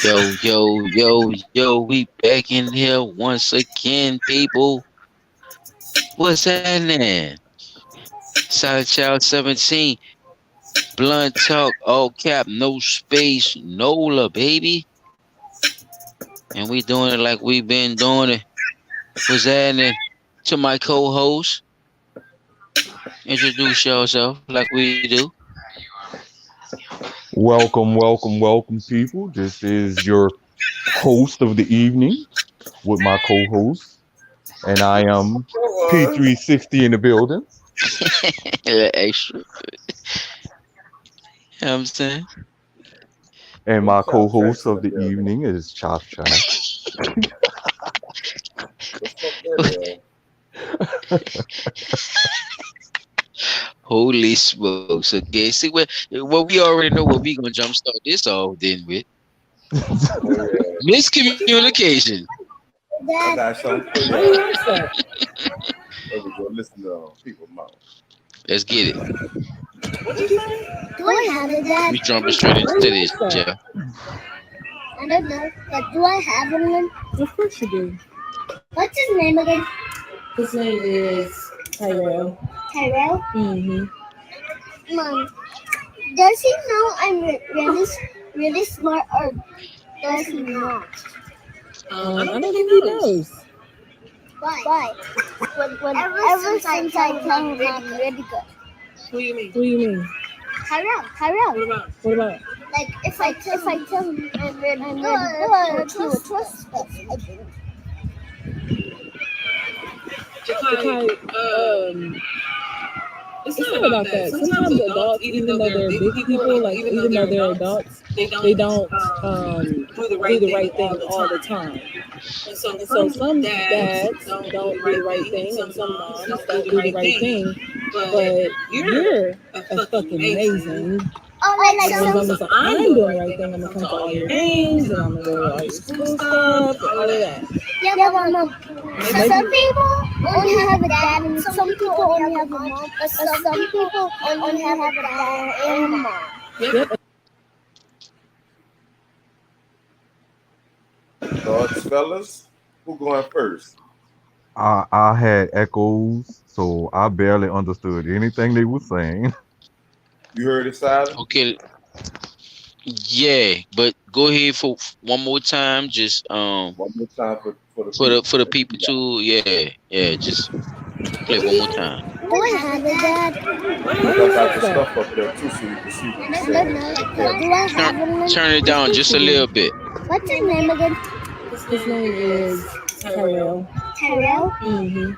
Yo, yo, yo, yo, we back in here once again, people. What's happening? Solid Child 17, Blunt Talk, all cap, no space, NOLA, baby. And we doing it like we been doing it. What's happening? To my co-host, introduce yourself like we do. Welcome, welcome, welcome, people. This is your host of the evening with my co host, and I am P360 in the building. Extra. You know what I'm saying? And my co host of the evening is Chop Chop. Holy smokes. Okay, see what we already know what we gonna jumpstart this all then with. Miscommunication. I got something for you. There we go. Listen to people mouth. Let's get it. Do I have it, Dad? We jumping straight into this, yeah. I don't know, but do I have one? Of course you do. What's his name again? His name is Tyrell. Tyrell? Mm-hmm. Mom, does he know I'm really smart or does he not? I don't think he knows. Why? Ever since I tell him I'm really good. What do you mean? Tyrell. What about? Like if I tell him I'm really good, he will trust us. I think. It's not about that. Sometimes adults, even though they're big people, like even though they're adults, they don't do the right thing all the time. And so some dads don't do the right thing, and some moms don't do the right thing. But you're a fucking amazing. So I'm doing the right thing. I'm gonna come to all your games, and I'm gonna go to all your school stuff, and all of that. Yeah, but Mom, some people only have a dad, and some people only have a mom, but some people only have a dad and a mom. Yep. Thoughts, fellas? Who going first? I had echoes, so I barely understood anything they were saying. You heard it, Silent? Okay, yeah, but go ahead for one more time. Just One more time for the people too. Yeah. Just play one more time. Do I have a dad? I got the stuff up there too, so you can see what I you're don't know. saying. Do I have one? Turn it down just a little bit. What's his name again? His name is Tyrell. Tyrell? Mm-hmm.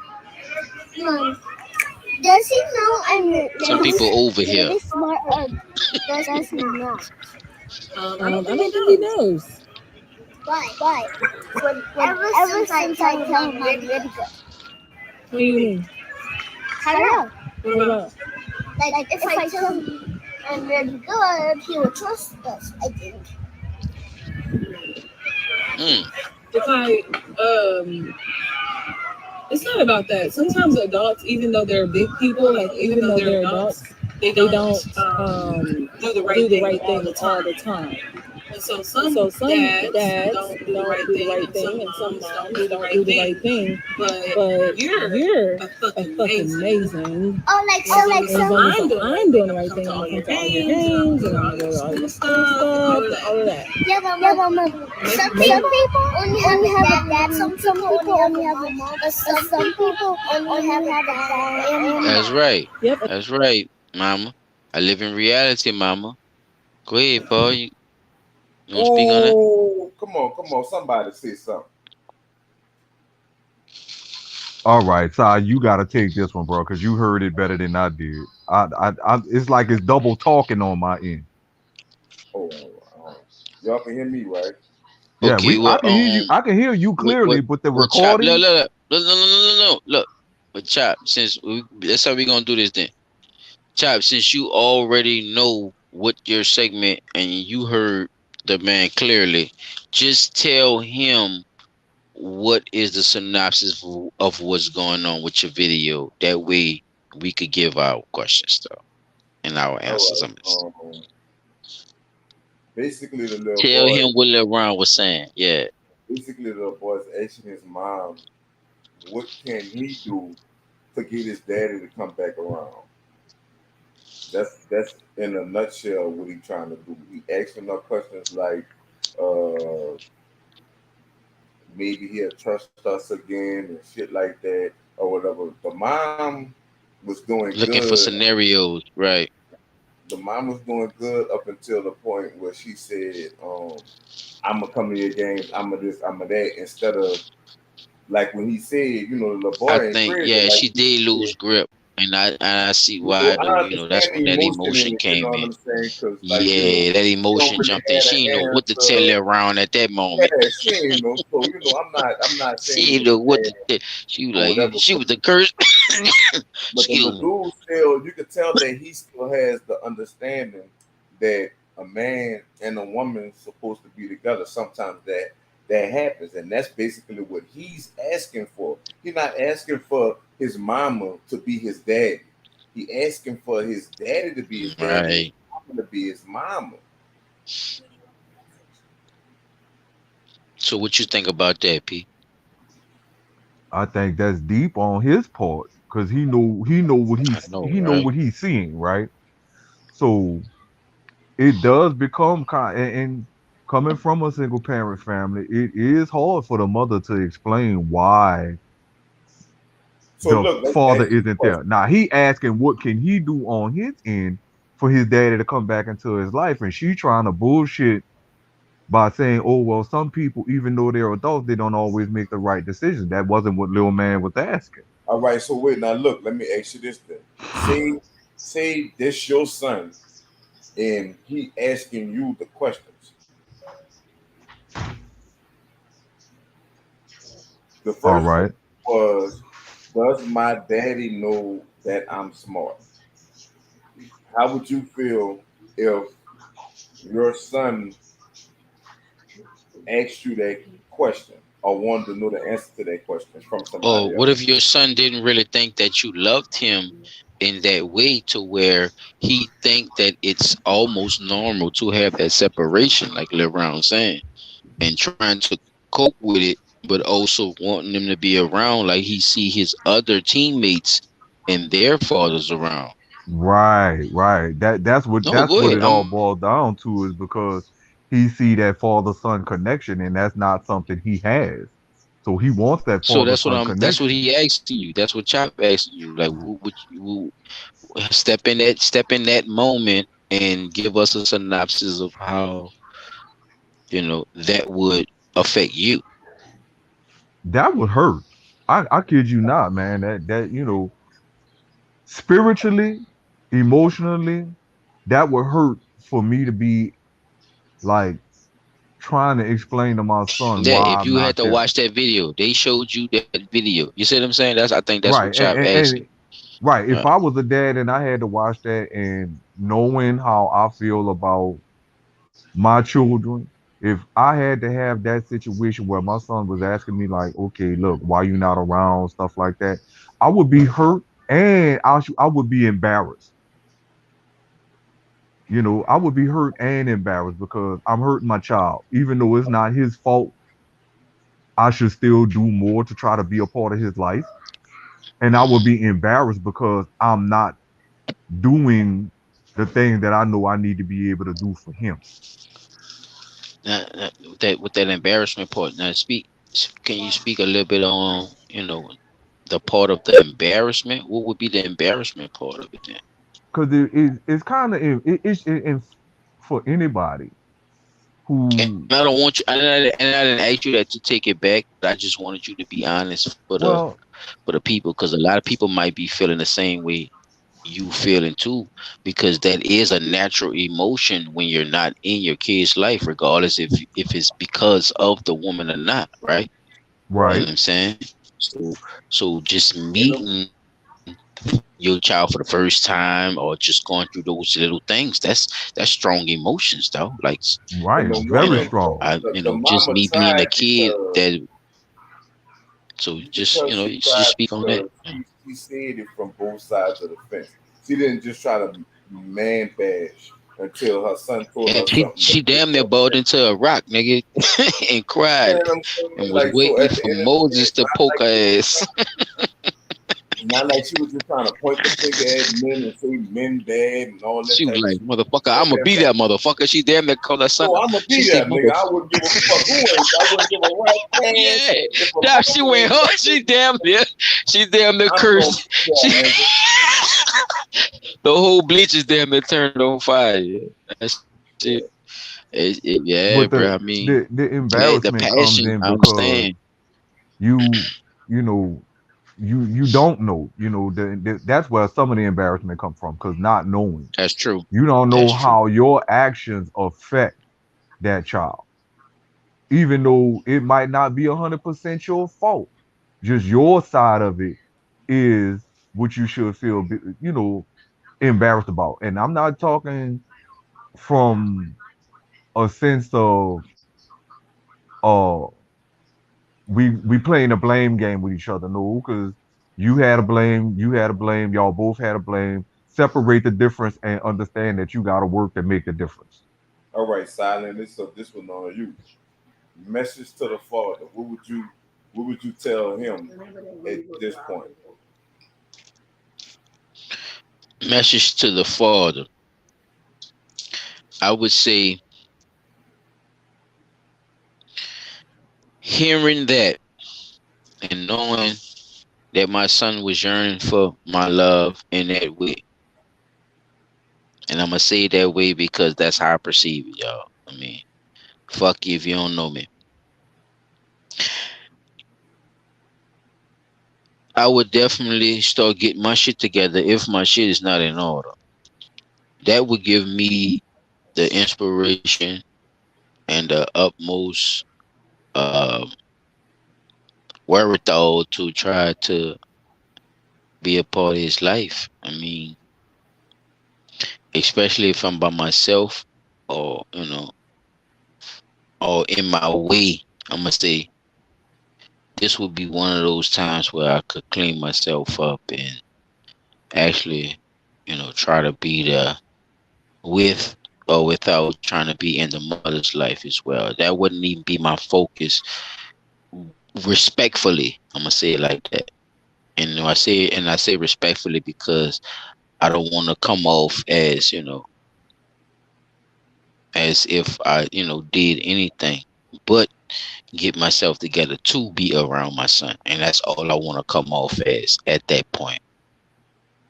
Mom, does he know I'm Some people over here. really smart or does he not? I don't think he knows. Why? Ever since I tell him I'm really good. What do you mean? Tyrell. What about? Like if I tell him I'm really good, he will trust us, I think. Mm. It's not about that. Sometimes adults, even though they're big people, like even though they're adults, they don't do the right thing all the time. And so some dads don't do the right thing, and some moms don't do the right thing. But you're a fucking amazing. Oh, like As long as I'm doing the right thing, I'm gonna come to all your games, and I'm gonna go to all your school stuff, and all of that. Yeah, but Mom, some people only have a dad, some people only have a mom, but some people only have a dad and a mom. That's right. Yep. That's right, Mama. I live in reality, Mama. Go ahead, Paul. You want to speak on that? Oh, come on. Somebody say something. All right, Si, you got to take this one, bro, because you heard it better than I did. It's like it's double talking on my end. Oh, y'all can hear me, right? Yeah, Okay, I can hear you. I can hear you clearly, but the recording. Chop, look. But Chop, that's how we gonna do this then. Chop, since you already know what your segment and you heard the man clearly, just tell him what is the synopsis of what's going on with your video. That way we could give our questions though and our answers on this. basically the little Tell boy, him what Lil Ron was saying. Yeah. basically the little boy's asking his mom, what can he do to get his daddy to come back around? That's in a nutshell what he trying to do. He asking her questions like, uh, maybe he'll trust us again and shit like that or whatever. The mom was doing Looking for good. scenarios, right? The mom was doing good up until the point where she said, I'm gonna come to your games, I'm gonna this, I'm gonna that, instead of like when he said, the I boy ain't think, crazy, yeah, like she he did said, lose grip, and I see why I though. That's understand when the that emotion in emotion it, you know came what in. I'm saying? Because like, Yeah, that she don't emotion really jumped in. have She didn't know an what to tell answer. Lil Ron at that moment. Yeah, she ain't know. So I'm not saying She he didn't was know what bad to tell. She was or like, whatever, she was the curse. but the Excuse me. dude still, you could tell that he still has the understanding that a man and a woman supposed to be together. Sometimes that happens, and that's basically what he's asking for. He's not asking for his mama to be his daddy. He asking for his daddy to be his daddy, his Right. mama to be his mama. So what you think about that, P? I think that's deep on his part because he know what I know, he know right? what he's seeing, right? So it does become kind and coming from a single parent family, it is hard for the mother to explain why So the look, let's father ask you a isn't there. question. Now he asking what can he do on his end for his daddy to come back into his life, and she trying to bullshit by saying, "Oh well, some people, even though they're adults, they don't always make the right decision." That wasn't what little man was asking. All right, so wait, now look, let me ask you this then. Say this your son and he asking you the questions. The All first one right. was, does my daddy know that I'm smart? How would you feel if your son asked you that question or wanted to know the answer to that question from Or somebody what else? if your son didn't really think that you loved him in that way to where he think that it's almost normal to have that separation, like Lil Ron saying, and trying to cope with it, but also wanting them to be around like he see his other teammates and their fathers around. Right, right. That's what No, that's go what ahead. it all boiled down to is because he see that father son connection and that's not something he has. So he wants that So father that's what son I'm. That's what connection. he asking you. That's what Chop asking you. Like, would you step in that moment and give us a synopsis of how that would affect you? That would hurt. I kid you not, man. That spiritually, emotionally, that would hurt for me to be like trying to explain to my son Yeah, why if I'm you not had to there. watch that video, they showed you that video. You see what I'm saying? I think that's what Right. Chop asking. Right. If Right. I was a dad and I had to watch that and knowing how I feel about my children, if I had to have that situation where my son was asking me like, okay, look, why you not around, stuff like that, I would be hurt and I would be embarrassed. I would be hurt and embarrassed because I'm hurting my child. Even though it's not his fault, I should still do more to try to be a part of his life. And I would be embarrassed because I'm not doing the thing that I know I need to be able to do for him. With that embarrassment part. Now, can you speak a little bit on the part of the embarrassment? What would be the embarrassment part of it then? Because it's kind of for anybody And who, I don't want you, and I didn't ask you that to take it back. But I just wanted you to be honest well, for the people, because a lot of people might be feeling the same way you feeling too, because that is a natural emotion when you're not in your kid's life, regardless if it's because of the woman or not, right? You know right, what I'm saying? So just In the meeting your child for the first time or just going through those little things, that's strong emotions though. Like, in right, the very woman, strong. the just mama me being a tried kid because that. So you could just tell she you just tried speak on that. because she said it from both sides of the fence. She didn't just try to man bash until her son told And her something that she made damn near her balled upset. into a rock, nigga, and cried, You know what I'm saying? and was Like, so waiting at the for end of the day, Moses it's to not poke like her she was ass. not like she was just trying to point the finger at men and say men bad and all that She was type of like, shit. "Motherfucker, At I'ma that be point, that motherfucker." She damn near called her son oh, out. I'm gonna She be said, there, nigga. I "Motherfucker." wouldn't give a fuck who ain't. I wouldn't give a rat's ass Yeah, if a now she motherfucker went ain't home. touching. She damn near I'm gonna cursed. be there, She, nigga. the whole bleach is damn near turned on fire. Yeah. That shit. Yeah. Yeah, But bro. I mean, the the embarrassment comes passion. in I because understand. you you know you don't know, that's where some of the embarrassment comes from, because not knowing. That's true. You don't know That's true. how your actions affect that child, even though it might not be 100% your fault. Just your side of it is what you should feel, embarrassed about. And I'm not talking from a sense of uh we playing a blame game with each other. No, because you had a blame, y'all both had a blame. Separate the difference and understand that you got to work to make a difference. All right, silent. This one on you. Message to the father. What would you tell him at this point? Message to the father. I would say, hearing that and knowing that my son was yearning for my love in that way. And I'm gonna say it that way because that's how I perceive it, y'all. I mean, fuck you if you don't know me. I would definitely start getting my shit together if my shit is not in order. That would give me the inspiration and the utmost uh, wherewithal to try to be a part of his life. I mean, especially if I'm by myself or, or in my way, I'm gonna say this would be one of those times where I could clean myself up and actually, try to be there with or without trying to be in the mother's life as well. That wouldn't even be my focus. Respectfully, I'm gonna say it like that. And I say respectfully because I don't want to come off as, as if I, did anything but get myself together to be around my son. And that's all I want to come off as at that point,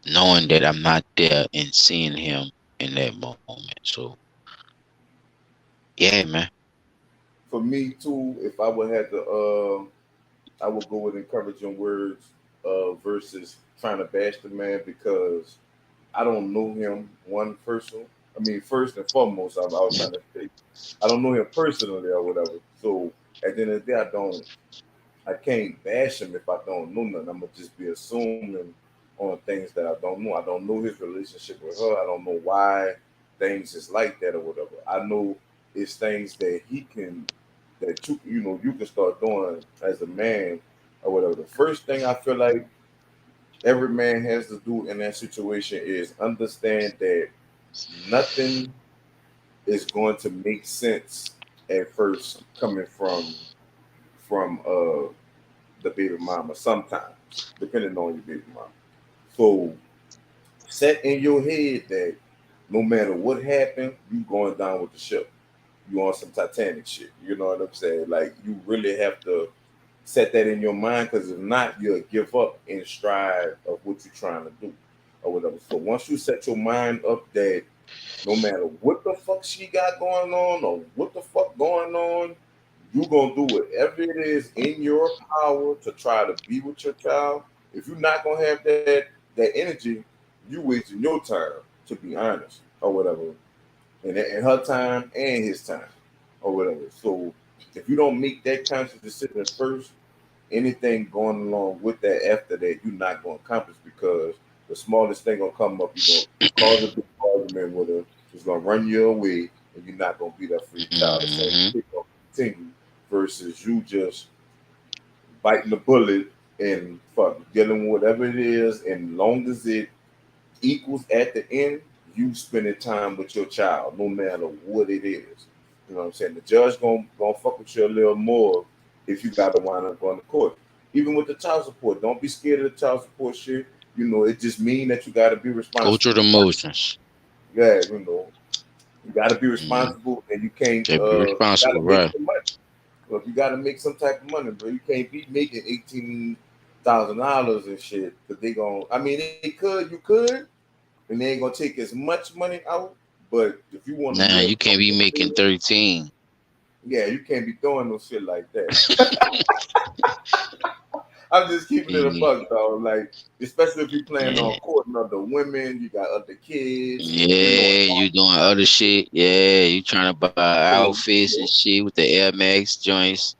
knowing that I'm not there and seeing him in that moment. So yeah, man. For me too, if I would have to, I would go with encouraging words versus trying to bash the man because I don't know him one person. I mean, first and foremost, I was trying to say I don't know him personally or whatever. So at the end of the day, I can't bash him if I don't know nothing. I'm gonna just be assuming on things that I don't know. I don't know his relationship with her. I don't know why things is like that or whatever. I know it's things that he can that you can start doing as a man or whatever. The first thing I feel like every man has to do in that situation is understand that nothing is going to make sense at first coming from the baby mama sometimes, depending on your baby mama. So set in your head that no matter what happened, you going down with the ship. You on some Titanic shit. You know what I'm saying? Like you really have to set that in your mind because if not, you'll give up in stride of what you're trying to do or whatever. So once you set your mind up that no matter what the fuck she got going on or what the fuck going on, you gonna do whatever it is in your power to try to be with your child. If you're not gonna have that energy, you wasting your time, to be honest, or whatever. And her time and his time, or whatever. So if you don't make that conscious decision first, anything going along with that after that, you're not gonna accomplish because the smallest thing gonna come up, you're gonna cause a big argument with her, it's gonna run you away, and you're not gonna be there for your child. The same Hmm. shit gonna continue versus you just biting the bullet and fuck dealing with whatever it is, and long as it equals at the end, you spending time with your child, no matter what it is. You know what I'm saying? The judge gonna fuck with you a little more if you gotta wind up going to court. Even with the child support, don't be scared of the child support shit. You know, it just mean that you gotta be Go through the responsible. motions. Yeah, you know, you gotta be Mm. responsible, and you can't. Gotta be You responsible, gotta make right? some money. Well, if you gotta make some type of money, bro, you can't be making $18,000 and shit. Cause they gon' I mean, you could, and they ain't gonna take as much money out. But if you want to Nah, live you can't be making comfortably, 13. yeah, you can't be doing no shit like that. I'm just keeping it a Yeah, buck, dog. Like, especially if you plan on yeah, courting other women, you got other kids, you know. yeah, you doing other shit. Yeah, you trying to buy So, outfits and shit with the Air Max joints.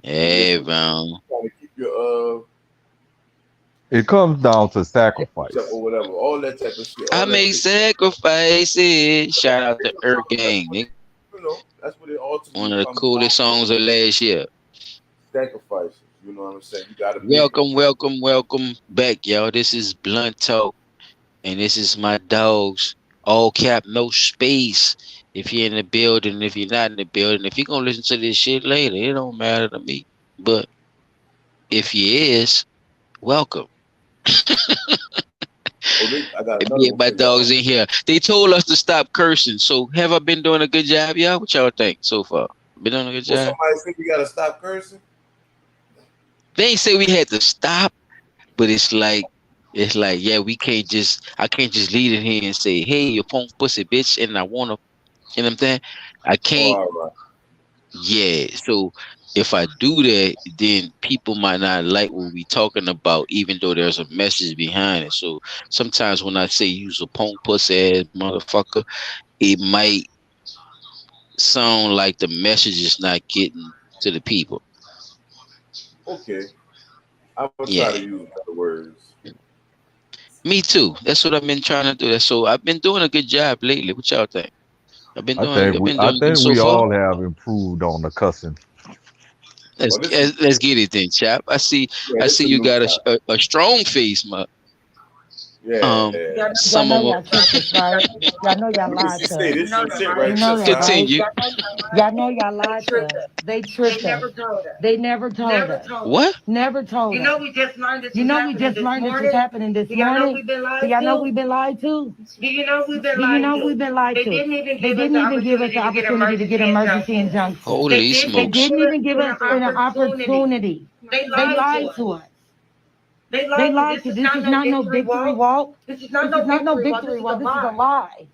yeah, Yeah, so bro. trying to keep your It comes down to up sacrifice. or whatever, all that type of shit, I all that make shit. sacrifices. Shout out to Earth Gang, nigga. You know, that's what it One ultimately of the comes down coolest to. songs of last year. Sacrifices. You know what I'm saying? You got to make it. Welcome, welcome, welcome back, y'all. This is Blunt Talk, and this is my dogs. All cap, no space. If you're in the building, if you're not in the building, if you're gonna listen to this shit later, it don't matter to me. But if you is, welcome. Oh, I got If another me one and my for dogs y'all. in here. They told us to stop cursing. So have I been doing a good job, y'all? What y'all think so far? Been doing a good Well, job? somebody said we got to stop cursing. They ain't say we had to stop, but it's like, yeah, we can't just I can't just lead in here and say, hey, you punk pussy bitch, and I wanna, you know what I'm saying? I Oh, can't, all right. yeah. So if I do that, then people might not like what we talking about, even though there's a message behind it. So sometimes when I say use a punk pussy ass motherfucker, it might sound like the message is not getting to the people. Okay. I'm going to try to Yeah. use better words. Me too. That's what I've been trying to do. That's so I've been doing a good job lately. What y'all think? I've been I doing good think so we far. all have improved on the cussing. Let's Well, this is, let's get it then, chap. I see yeah, I this see is a you new got time. a strong face, ma. Yeah. Um, Y'all some know of them y'all tricked us, right? Y'all know y'all Look at lied she to say us. this your shit You right know here, that, son. right? continue. Y'all know y'all lied to us. They tricked us. They never told us. What? Never told us. We just learned this You was know we happening just this learned this was morning. happening this Do y'all know morning. we've been Do lied y'all know to? we've been lied to? Do you know we've been Do you lied know to? we've been lied They to? didn't even They give us didn't the even give us the opportunity to get opportunity to get emergency emergency injunctions. injunctions. They Holy didn't They even smokes. didn't give us even give an us an opportunity. opportunity. They They lied to lied us. to us. They They lied to us. lied This to is this not is no not no victory victory walk. walk. This is not This no is not no victory walk. This victory is a walk. This is a lie. lie.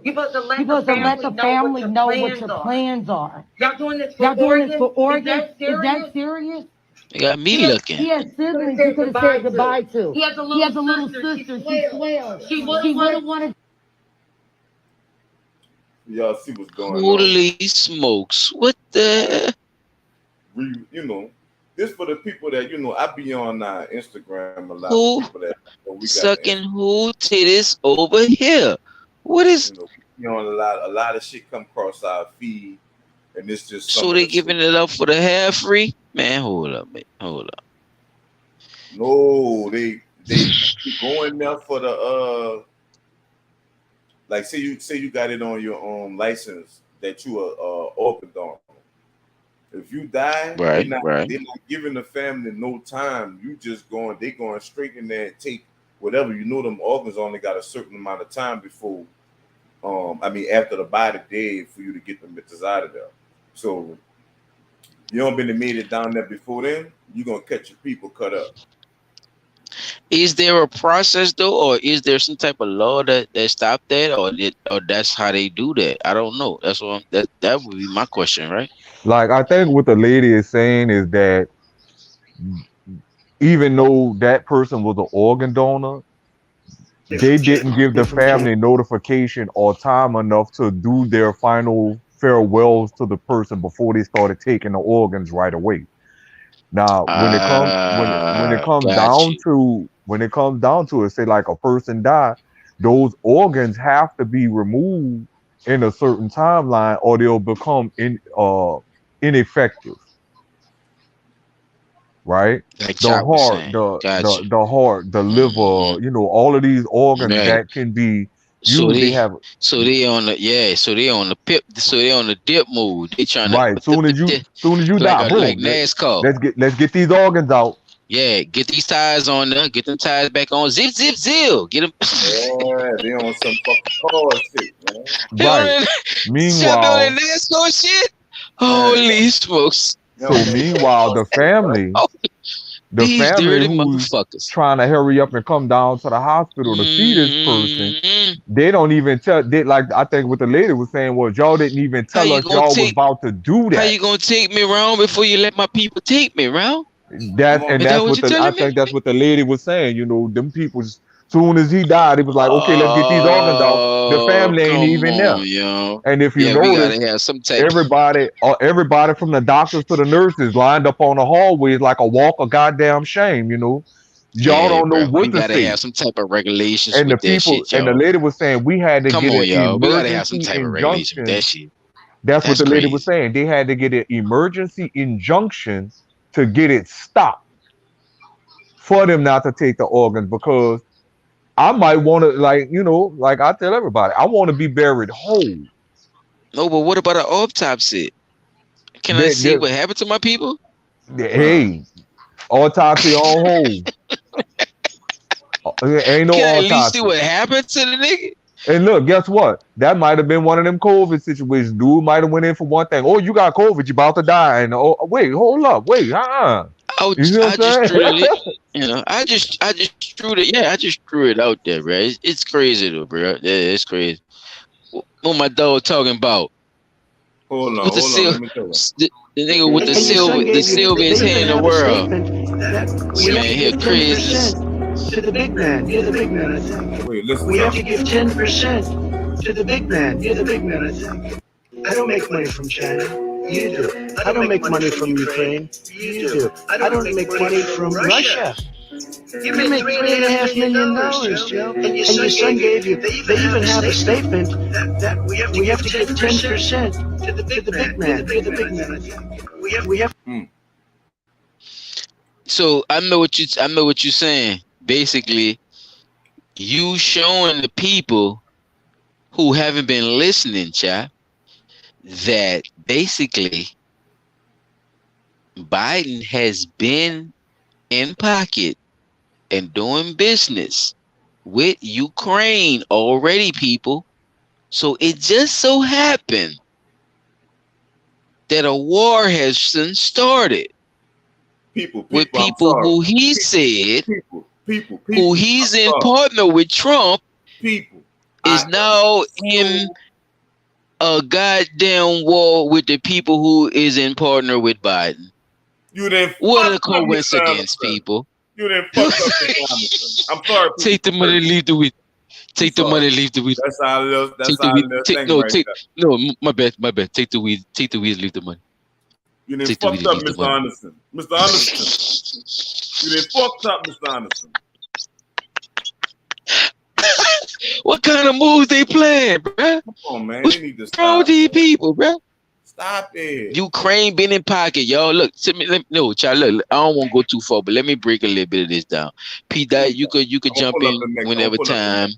You're supposed to You're let the supposed to let family the know what family your know what plans your are. plans are. Y'all doing this for Y'all doing this for organs? Is organs? that Is that serious? serious? They got me He has looking. He has you could have siblings you said could have said goodbye to. goodbye to. He has a He little has a little sister. She sister. She swells. swells. She would She have wouldn't wanted. want to. Y'all see what's going on. Holy smokes. What the You know, this for the people that, I be on Instagram a lot with who people that we got the sucking Instagram. who titties over here? What is We on a lot of shit come across our feed, and it's just some so of they the shit. giving it up for the half free? Man, hold up, man. Hold up. No, they going there for the like say you got it on your license that you are organ donor. If you die, they Right, not right. they not giving the family no time. You just they going straight in there and take whatever. Them organs only got a certain amount of time before after the body dead for you to get the bitches out of there. So you don't been made it down there before then, you gonna catch your people cut up. Is there a process though, or is there some type of law that stop that, or that's how they do that? I don't know. That's what that would be my question, right? Like I think what the lady is saying is that even though that person was an organ donor, they didn't give the family notification or time enough to do their final farewells to the person before they started taking the organs right away. Now, when it comes Got down you. to it, say like a person die, those organs have to be removed in a certain timeline, or they'll become ineffective. right? Like The Chop was heart, saying. the Gotcha. the heart, the liver, Mhm. you know, all of these organs Right. that can be So used. They they have so they on the so they on the pip so they on the dip mode. They trying to right. Soon as you like die, a like boom. NASCAR. Let's get these organs out. Yeah, get these tires on there, get them tires back on. Zip, zip, zip. Get them. Yeah, they on some fucking car shit, man. They Right. on that, shot on that Meanwhile, NASCAR shit. Man, Holy smokes. yo, so man, meanwhile, Oh, the these family dirty who's motherfuckers. trying to hurry up and come down to the hospital to see this person, Mm, they don't even tell. They like I think what the lady was saying was y'all didn't even how tell you us gonna y'all was take about to do how that. you gonna take me around before you let my people take me around? That come and on, Is that that's what what you're I telling me? think that's what the lady was saying. You know, them people. Soon as he died, it was like, okay, let's get these organs out. The Oh, family ain't come even there. on, yo. And if you Yeah, we notice, gotta have some type. everybody from the doctors to the nurses lined up on the hallways like a walk of goddamn shame. You know, y'all Yeah, don't know bro. We what to gotta say. have some type of regulations And the with that people shit, and the y'all. lady was saying we had to Come get on, an y'all. We gotta have some emergency type of regulation with injunction. that shit. That's what That's the lady was crazy. saying. They had to get an emergency injunction to get it stopped for them not to take the organs because I might want to, like, you know, like I tell everybody, I want to be buried whole. No, but what about an autopsy? Can I That, see that, what happened to my people? bruh. hey, autopsy on hold. Ain't no Can I at least see autopsy. what happened to the nigga? And look, guess what? That might have been one of them COVID situations. Dude might have went in for one thing. Oh, you got COVID. You about to die. And oh, wait, hold up. Wait, You see I what just I'm threw saying? it. I just threw it. Yeah, I just threw it out there, bro. It's crazy though, bro. Yeah, it's crazy. What my dog talking about? With the Hold on. sil, Let me tell you. the nigga with And your son the gave you, silviest they even hand in the have a world. statement that we have to Man, here give crazy. 10% to the big man. You're the big man, I think. Wait, listen, We have y'all. to give 10% to the big man. You're the big man, I think. I don't make money from China. You do. I don't make money from Ukraine. You do. I don't make money from Russia. You make $3.5 million, Joe. And your son gave you, they even have a statement that we have to give 10% to the big man. You're the big man, I think. We have. So I know what you're saying. Basically, you showing the people who haven't been listening, chat, that basically Biden has been in pocket and doing business with Ukraine already, people. So it just so happened that a war has since started with I'm people sorry. who he said People. who he's I'm in sorry. partner with Trump People. is now in a goddamn war with the people who is in partner with Biden. You didn't What fuck a up, Mr. coincidence, Anderson. people. You didn't fuck up, Mr. Anderson. I'm sorry, people. Take the money, leave the weed. Take the money, leave the weed. That's our little Take the weed. thing right there. No, my bad. Take the weed, leave the money. You didn't Take the weed, fucked up, leave the Mr. money. Anderson. Mr. Anderson. You didn't fucked up, Mr. Anderson. What kind of moves they playing, bruh? Come on, man. What's They need to wrong with stop. these people, bruh? Stop it. Ukraine been in pocket, y'all. Look, no, child, look, I don't want to go too far, but let me break a little bit of this down. Pete, that you could jump in whenever time.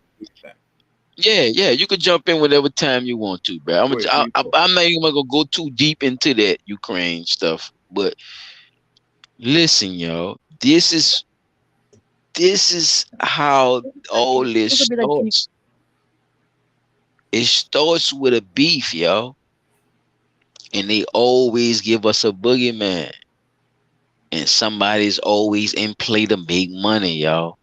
Yeah, you could jump in whenever time you want to, bro. I'm not even gonna go too deep into that Ukraine stuff, but listen, y'all, this is how all this starts. It starts with a beef, y'all, and they always give us a boogeyman, and somebody's always in play to make money, y'all.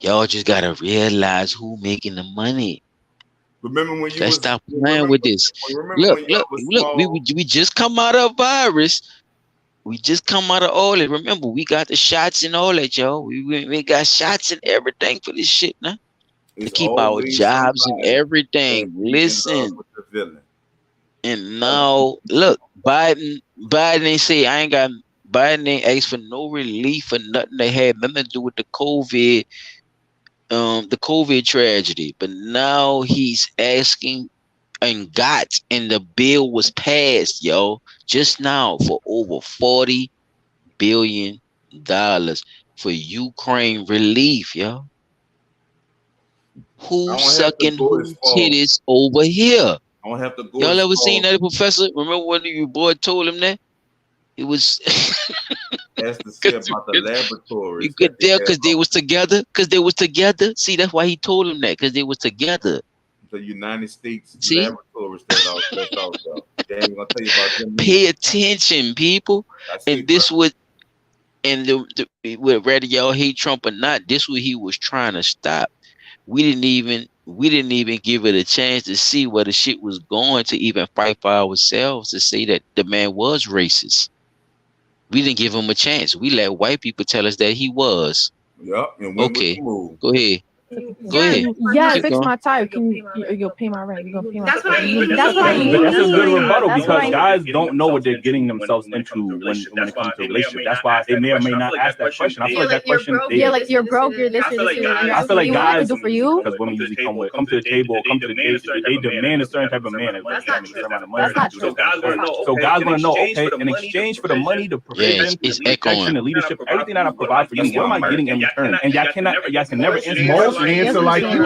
Y'all just gotta realize who making the money. Remember when you Let's stop playing with this. Look, we just come out of virus. We just come out of all it. Remember, we got the shots and all that, y'all. We got shots and everything for this shit now. To keep our jobs and everything. Listen. And now, look, Biden ain't say Biden ain't asked for no relief or nothing that had nothing to do with the COVID tragedy. But now he's asking and the bill was passed, yo, just now for over $40 billion. for Ukraine relief, yo. I Who don't have to sucking go who as far. titties over here? I don't have to go Y'all as ever seen far that, Professor? Remember when your boy told him that? It was as to say because about the you laboratories could that they tell have because they was together. Because they was together. See, that's why he told him that. Because they was together. the United States See? laboratories that's out there. They ain't gonna tell you about them. Pay attention, people. I see, And this would and whether y'all hate Trump or not, this what he was trying to stop. We didn't even give it a chance to see where the shit was going to even fight for ourselves to say that the man was racist. We didn't give him a chance. We let white people tell us that he was. Yep, and when Okay, move. go ahead. Go ahead. Yeah, Keep fix going. my tire. You'll pay my rent. You're gonna pay my That's what I mean. That's what I mean. That's a good rebuttal That's what because I guys don't know what they're getting themselves into when it comes to a relationship. That's why they may or may not ask that question. I feel like that question. Yeah, like you're broke. You're this. You're this. I feel like you want I guys, to do for you. because women usually come to the table, come to the date, they demand a certain type of man. That's not true. So guys want to know, okay, in exchange for the money, the provision, it's the protection, the leadership, everything that I provide for you, what am I getting in return? And y'all can never answer. Most answer like you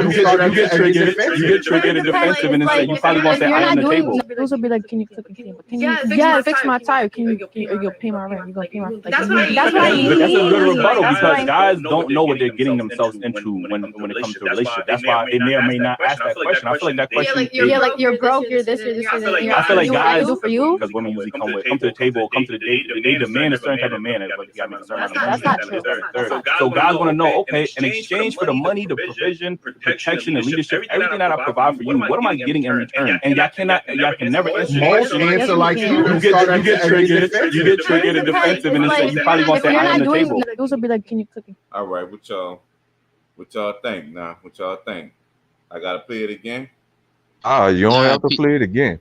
get triggered and defensive, and then say you probably won't say I am the table. Those will be like, can you cook and yeah, fix my tire? You'll pay my rent? You're gonna pay my. That's what I mean. That's what I mean. But that's a good rebuttal because guys don't know what they're getting themselves into when it comes to a relationship. That's why they may or may not ask that question. I feel like that question. Yeah, like you're broke. You're this. You're this. I feel like guys, do for you. because women usually come to the table, come to the date, they demand a certain type of man. That's not true. So guys want to know, okay, in exchange for the money, the provision, protection, the leadership, everything that I provide for you, what am I getting in return? And y'all can never answer. Most answer like you get triggered and defensive, and then say you probably won't say I am the table. Those will be like, can you cook? All right, what y'all think now? What y'all think? I gotta play it again. You don't Nah, have to P- play it again.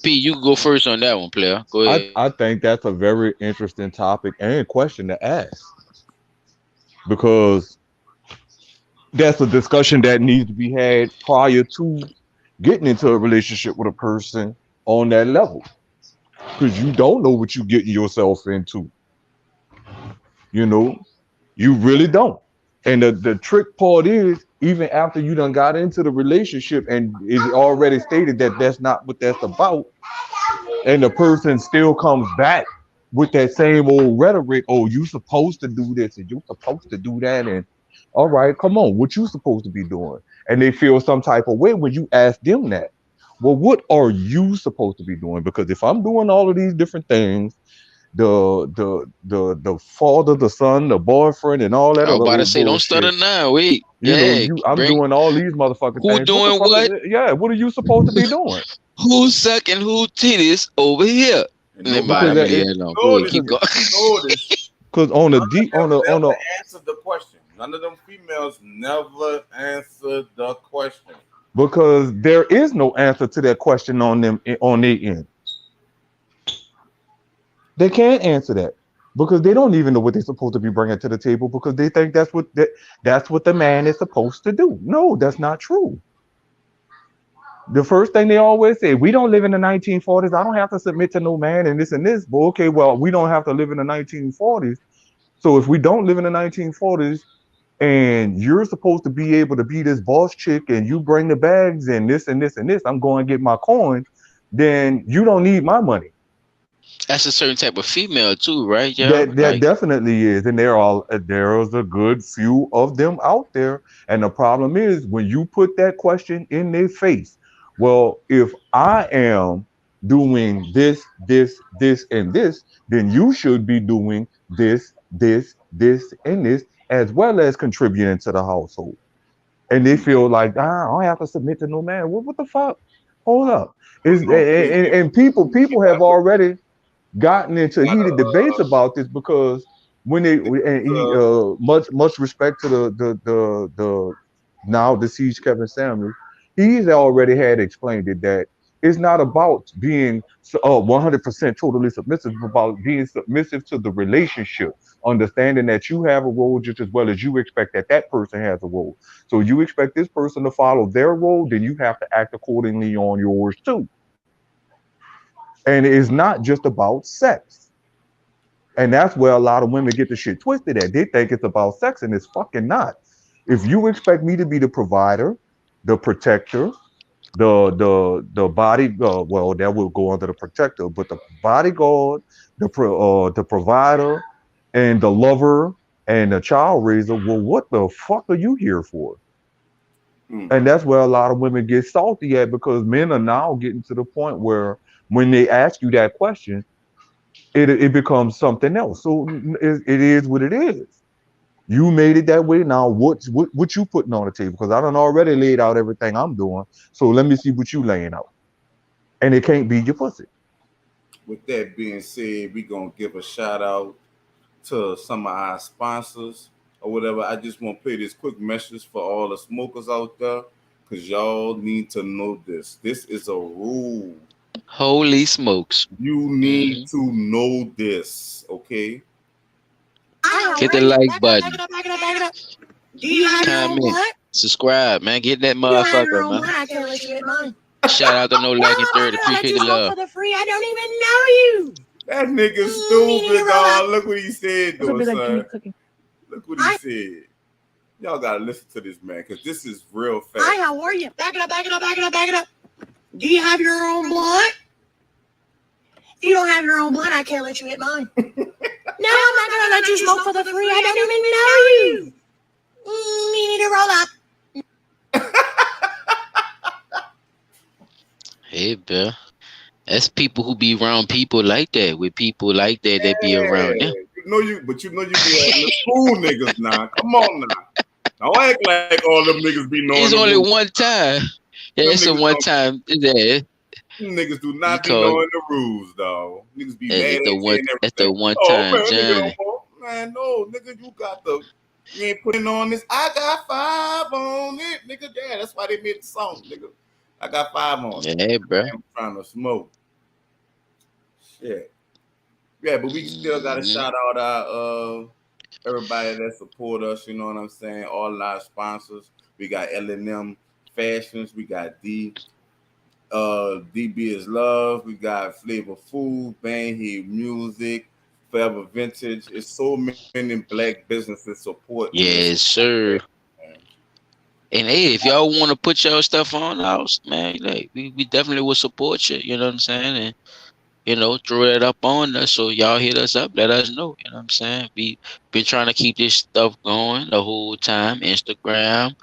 P, you go first on that one, player. Go ahead. I think that's a very interesting topic and question to ask because that's a discussion that needs to be had prior to getting into a relationship with a person on that level because you don't know what you're getting yourself into. You really don't. And the trick part is, even after you done got into the relationship and it's already stated that that's not what that's about, and the person still comes back with that same old rhetoric, oh, you supposed to do this and you supposed to do that, and all right, come on, what you supposed to be doing? And they feel some type of way when you ask them that. Well, what are you supposed to be doing? Because if I'm doing all of these different things, the father, the son, the boyfriend, and all that. I was other about to old say, don't bullshit, stutter now. Wait. I'm bring doing all these motherfucking who things. doing What the fuck what? is it? Yeah, what are you supposed to be doing? Who sucking who titties over here? And Never nobody mind, I'm gonna Because leave that alone. Go ahead, keep going. Because on a deep, on a answered the question. None of them females never answered the question. because there is no answer to that question on their end. They can't answer that because they don't even know what they're supposed to be bringing to the table because they think that's what the man is supposed to do. No, that's not true. The first thing they always say, we don't live in the 1940s. I don't have to submit to no man and this and this. But okay, well, we don't have to live in the 1940s. So if we don't live in the 1940s and you're supposed to be able to be this boss chick and you bring the bags and this and this and this, I'm going to get my coin, then you don't need my money. That's a certain type of female too, right? Yeah, That definitely is, and there's a good few of them out there. And the problem is when you put that question in their face. Well, if I am doing this, and this, then you should be doing this, and this, as well as contributing to the household. And they feel like, I don't have to submit to no man. What the fuck? Hold up. And people have already gotten into heated debates about this because when much respect to the now deceased Kevin Samuels, he's already had explained it that it's not about being 100% totally submissive, it's about being submissive to the relationship, understanding that you have a role just as well as you expect that person has a role. So you expect this person to follow their role, then you have to act accordingly on yours too. And it's not just about sex. And that's where a lot of women get the shit twisted at. They think it's about sex, and it's fucking not. If you expect me to be the provider, the protector, the body, well, that will go under the protector, but the bodyguard, the provider, and the lover and the child raiser, well, what the fuck are you here for? And that's where a lot of women get salty at, because men are now getting to the point where when they ask you that question, it becomes something else. So it is what it is. You made it that way. Now what you putting on the table? Because I done already laid out everything I'm doing. So let me see what you laying out. And it can't be your pussy. With that being said, we gonna give a shout out to some of our sponsors or whatever. I just want to play this quick message for all the smokers out there, because y'all need to know this. This is a rule. Holy smokes. You need to know this, okay? Hit the like button. Do you have your own Comment. blood? Subscribe, man. Get that You don't have your motherfucker, own man. blood. I can't let you get mine. Shout out to No Lacking 30. I let Appreciate you the smoke love. for the free. I don't even know you. That nigga need to stupid, roll out. dog. Look what he said, That's what though, be like, son. keep cooking. Look what he said. Y'all gotta listen to this, man, because this is real fast. Hi, how are you? Back it up, back it up, back it up, back it up. Do you have your own blood? If you don't have your own blood, I can't let you hit mine. No, I'm not gonna let you smoke for the free. I don't even know you. You need to roll up. Hey, bro. That's people who be around people like that. With people like that that be around them. You know you be having the school niggas now. Come on now. Don't act like all them niggas be knowing. It's the only rules. one time. Yeah, Them it's a niggas one don't- time. Yeah. Them niggas do not be Because- knowing the rules, dog. Niggas be mad It's at the you one. and That's the everything. one Oh, time man, nigga journey. don't want- man, no, nigga, you ain't putting on this. I got 5 on it, nigga. Yeah, that's why they made the song, nigga. I got 5 on it. Yeah, bro. I'm trying to smoke. Shit. Yeah, but we still gotta Mhm. shout out our everybody that support us, you know what I'm saying? All our sponsors. We got L&M Fashions, we got DB is Love, we got Flavor Food, Bang Heat Music, Forever Vintage. It's so many black businesses support. Yes, sir. And hey, if y'all want to put your stuff on house, man, like we definitely will support you. You know what I'm saying? And throw that up on us. So y'all hit us up, let us know. You know what I'm saying? We been trying to keep this stuff going the whole time. Instagram,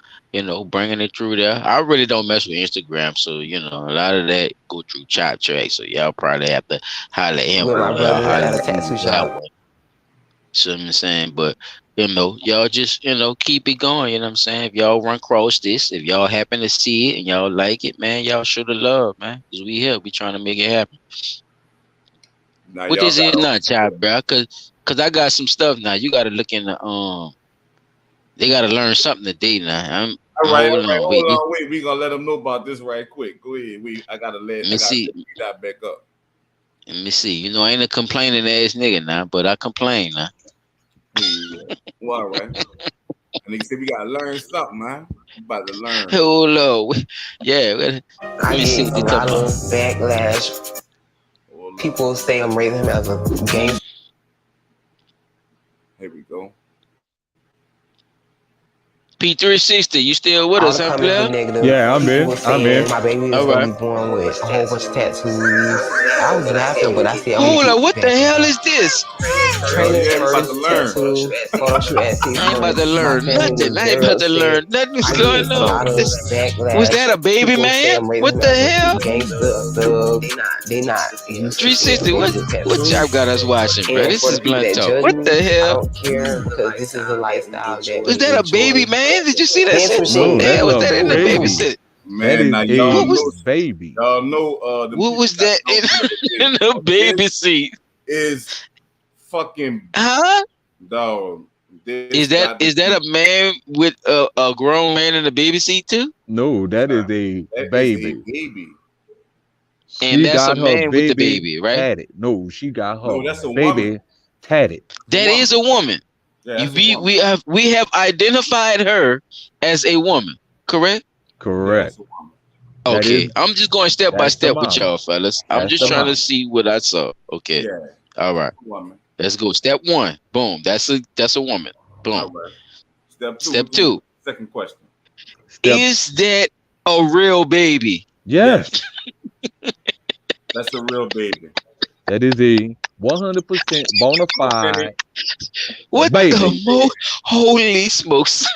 bringing it through there. I really don't mess with Instagram, so a lot of that go through Chop Track. So y'all probably have to holler at him. With my or brother holler at a at tattoo that shop. way. So I'm saying, but y'all just keep it going. You know what I'm saying? If y'all run across this, if y'all happen to see it and y'all like it, man, y'all show the love, man. Cause we here, we trying to make it happen. Now, What y'all this is got- not, Chop, bro? Cause I got some stuff now. You gotta look in the They gotta learn something today now. All right, hold on, wait. We gonna let them know about this right quick. Go ahead. I gotta see. pick that back up. Let me see. I ain't a complaining ass nigga now, but I complain now. Yeah. Well, all right. And they said we gotta learn something, man. We about to learn. Hold on. Yeah. Let I me see get what a they lot talking of about. backlash. People say I'm raising him as a game. Here we go. P360, you still with All us, the huh, comments were player? negative. Yeah, I'm People in. were I'm saying in. my baby is All gonna right. be born with a whole bunch of tattoos. I was laughing, but I said, I'm Hold gonna on, keep what the hell is this? training Yeah, we about first, to learn. tattoo, photo shoot at 6 I ain't about to months. My learn family nothing. was I ain't very about to learn upset. nothing. What's I going get a lot on? of backlash. Was that a baby People say man? I'm raising What him the as a hell? gangster, thug. They not used to seeing 360, men with what tattoos. job got us watching, bro? And This for is the people blunt that talk. judge What me, the I hell? don't care because this is a lifestyle that Was we that a baby enjoy. man? Did you see that Dance shit? machine. What the No, hell that's was a that in the baby. baby set? That Man, now is y'all a What was- know, baby. y'all know the What was people that in the baby seat? is fucking Huh? dog. This Is that a man with a grown man in the baby seat too? No, that is a that is a baby. baby. And She that's got a her man with the baby baby, right? tatted. No, she got No, her that's a baby woman. tatted. That is a woman. Yeah, that's a woman. We have identified her as a woman, correct? Correct. That's a woman. That Okay, is- I'm just going step by that's the step with mama. y'all, fellas. I'm That's just the trying mama. to see what I saw. Okay, Yeah, all right. woman. Let's go. Step one. Boom. That's a woman. Boom. All right. Step two. Step two. Second question. Is that a real baby? Yes. That's a real baby. That is a 100% bona fide What baby. the holy smokes?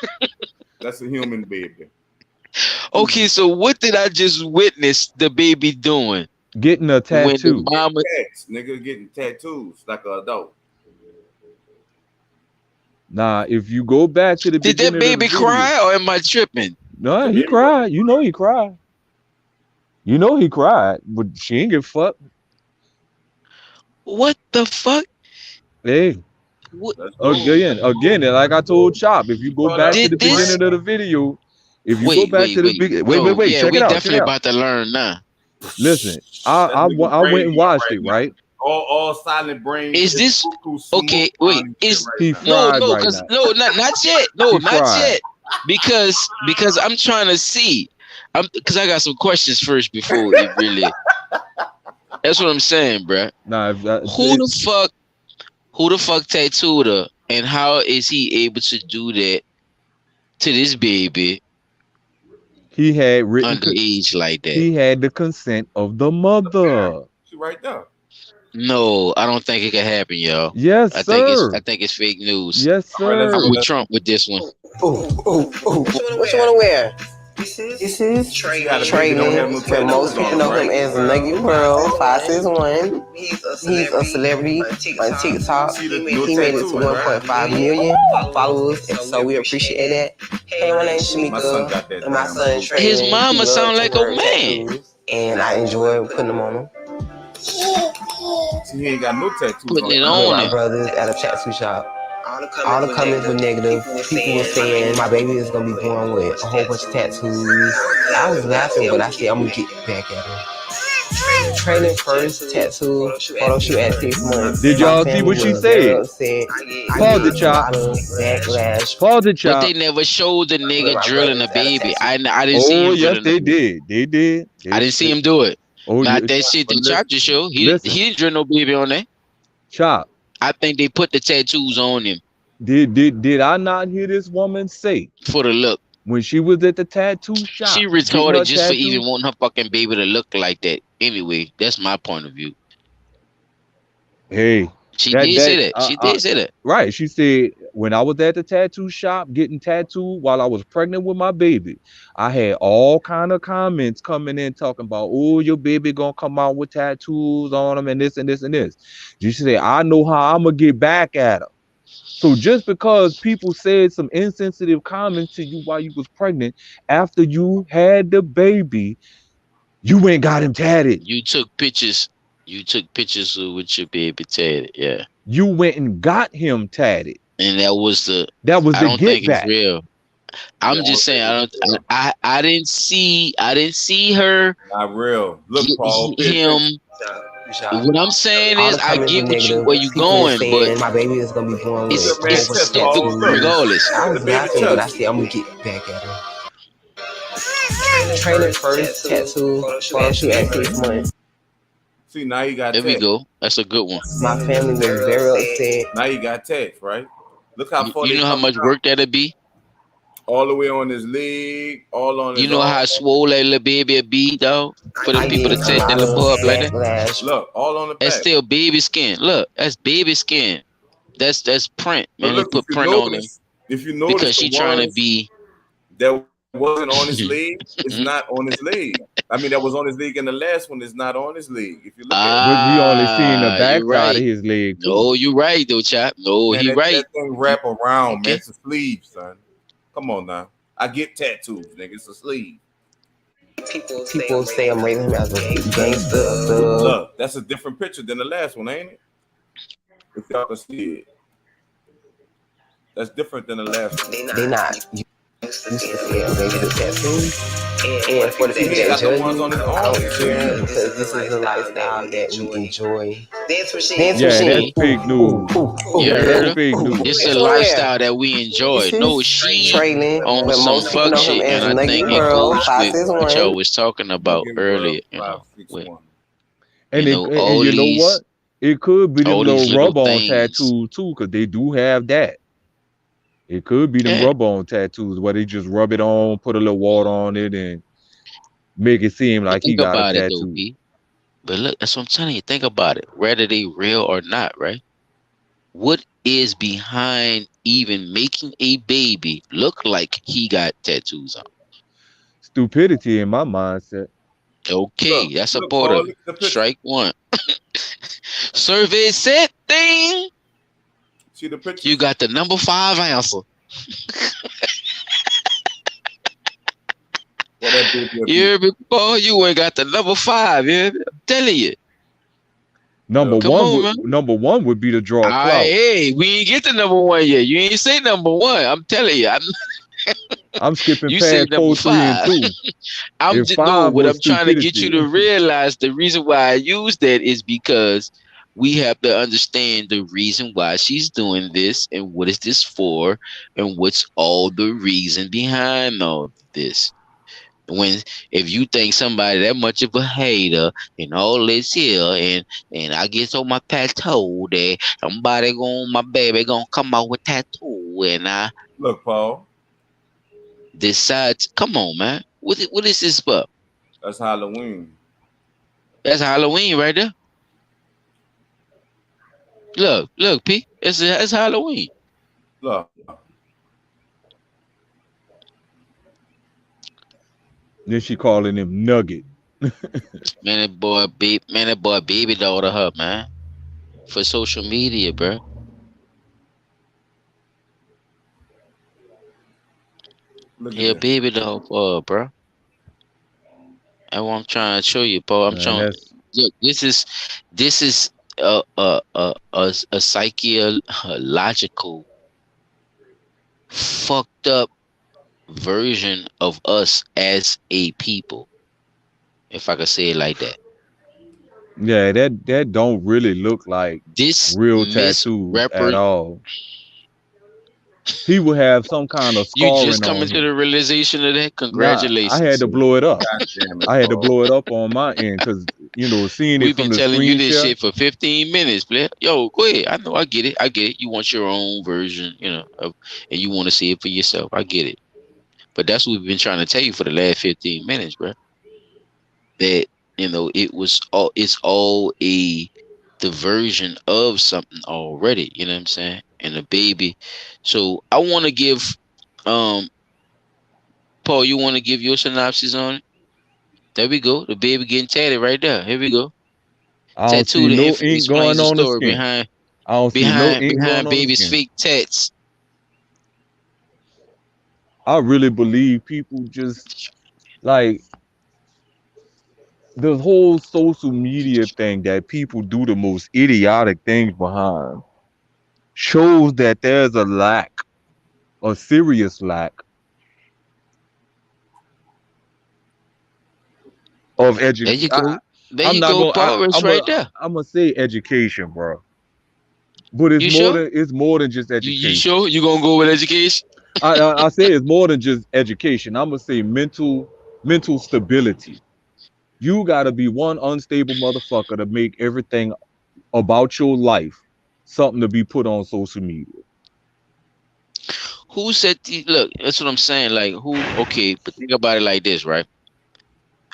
That's a human baby. Okay, so what did I just witness the baby doing? Getting a When the tattoo. mama, Tats, nigga getting tattoos like an adult. Nah, if you go back to the did that beginning of the baby video- cry or am I tripping? No, he cried. You know he cried. You know he cried, but she ain't give a fuck. What the fuck? Hey, What? again, like I told Chop, if you go back to the Did this- beginning of the video, if you go Wait, back wait, to the wait. beginning, No, wait, yeah, check we it out. definitely about to learn now. Listen, I went and watched it, right? All silent brain. Is this okay? Wait, is He no, fried no, right because now. no, not yet. No, He not fried. yet. Because I'm trying to see. Because I got some questions first before we really. That's what I'm saying, bruh. Nah, Who the fuck tattooed her, and how is he able to do that to this baby he had written underage like that? he had the consent of the mother. She right there. No, I don't think it can happen, y'all. Yes, I sir. think it's fake news. Yes, sir. I'm with Trump with this one. What you want to wear? This is Trey Lynn, but most people know him as Nugget World 561. He's a celebrity on TikTok. He made it to 1.5 million followers, and so we appreciate that. Hey, my name's Shamika, and my son Trey. His Lynn, mama he loves sound to like a wear man. tattoos, and I enjoy putting them on him. See, he ain't got no tattoos. Putting it Me and on my him. brothers at a tattoo shop. All the comments were negative. People were saying my baby is gonna be born with a whole bunch of tattoos. I was laughing, but I said I'm gonna get back at her. Training first, tattoo, photo shoot at 6 months. Did y'all see what she said? Pause the chop. Backlash. Pause the But chop. they never showed the nigga drilling a baby. I didn't see Oh him yes, drilling they a baby. did. They did. I didn't see him do it. Oh, Not yeah. that shit that Chop just showed. He Listen. didn't drill no baby on there. Chop. I think they put the tattoos on him Did I not hear this woman say for the look. when she was at the tattoo shop? She getting her retarded just for tattoo? even wanting her fucking baby to look like that. Anyway, that's my point of view. Hey, She did say that. She did say that. right. She said when I was at the tattoo shop getting tattooed while I was pregnant with my baby, I had all kind of comments coming in talking about, oh, your baby gonna come out with tattoos on him and this and this and this. She said, I know how I'm gonna get back at her. So just because people said some insensitive comments to you while you was pregnant, after you had the baby, you ain't got him tatted. You took pictures. You took pictures with your baby tatted. Yeah. You went and got him tatted. And that was the. That was I the don't get think back. it's real. I'm just saying. I didn't see her. Not real. Look, Paul. Him. What I'm saying is, I get where you going, but my baby is gonna be born with it's stupid regardless. I was laughing, but I said I'm gonna get back at her. Training first, tattoo, photo shoot at 6 months. See, now you got There we tats. go. That's a good one. My family was very upset. Now you got tats, right? Look how far You they know how come much down. work that'll be. All the way on his leg, all on his You know arm. how swole that little baby will be, dog. For the people to take that little boy up like that. Look, all on the back. That's still baby skin. Look, that's baby skin. That's print. But Man, look, they put if you print on him notice- If you notice, because she the trying to ones be. that wasn't on his leg, it's not on his leg. I mean, that was on his leg in the last one, it's not on his leg. If you look But we only seen the Ah, back you side right. of his leg. Too. No, you right though, chap. No, Man, he that, right. That thing wrap around, Okay. man. It's a sleeve, son. Come on now. I get tattoos, nigga. It's a sleeve. People say I'm raising him as a gangster. Look, that's a different picture than the last one, ain't it? If y'all can see it. That's different than the last one. They not used to see I'm raising the tattoos. And for the people He that got the judge ones me, on his I arm. don't care because this is a lifestyle that we enjoy. Dance Yeah, that's fake news. You heard That's her? fake news. It's a lifestyle that we enjoy. No, she Trailing, on but some most people fuck know shit, him as and I Nugget think it World goes with what 561. y'all was talking about earlier. You know, with And, you know, and all you know these what? It could be them All these little little rub-on things. tattoos too, because they do have that. It could be them Yeah. rub-on tattoos where they just rub it on, put a little water on it, and make it seem But like he think got a about it though, tattoo. B. But look, that's what I'm telling you. Think about it. Whether they real or not, right? What is behind even making a baby look like he got tattoos on? Stupidity in my mindset. Okay, Look, that's a look, part Paul, of look it. at the picture. Strike one. Survey said thing. See the picture? You got the number 5 answer. Well, that baby will You be- hear me, Paul? You ain't got the number 5. You hear me? I'm telling you. Number Come one, on, would, man. number one would be to draw All clout. right, hey, we ain't get the number 1 yet. You ain't say number 1. I'm telling you. I'm skipping You say past number 4, 3, and 5. 2. I'm If just 5 what was I'm trying to get you stupidity. to realize. The reason why I use that is because we have to understand the reason why she's doing this and what is this for and what's all the reason behind all this. If you think somebody that much of a hater and all this here and I get on my tattoo that my baby gonna come out with tattoo and I Look, Paul, decides, come on, man, what is this for? that's Halloween. That's Halloween right there. Look, P. It's Halloween. Look, Then she calling him Nugget. Man, that boy baby daughter her, man. For social media, bro. look Yeah, at that. baby dog for her, bro. That's what I'm trying to show you, Paul. I'm Man, trying. that's Look, this is a psychological fucked up version of us as a people, if I could say it like that. yeah, that don't really look like This real tattoos at all. He would have some kind of You scarring just coming on to him. the realization of that? Nah, Congratulations. I had to blow it up. God damn it, I had to Paul. blow it up on my end because seeing it We've from been the telling you screen this share. shit for 15 minutes, player. Yo, go ahead. I know, I get it. You want your own version, and you want to see it for yourself. I get it. But that's what we've been trying to tell you for the last 15 minutes, bro. That it's all a diversion of something already. You know what I'm saying? And the baby. So I want to give, Paul. You want to give your synopsis on it? There we go. The baby getting tatted right there. Here we go. I don't Tattoo. see The no infant ink explains going the on the story skin. behind I don't see no ink going on the baby's skin. fake tats. I really believe people just like the whole social media thing that people do the most idiotic things behind shows that there's a serious lack of There education. you go. There I'm you not go, gonna. Paul. It's right there. I'm gonna say education, bro. But it's You more sure? than just You education. sure you gonna go with education? I say it's more than just education. I'm gonna say mental stability. You gotta be one unstable motherfucker to make everything about your life something to be put on social media. Who said? Look, that's what I'm saying. Like who? Okay, but think about it like this, right?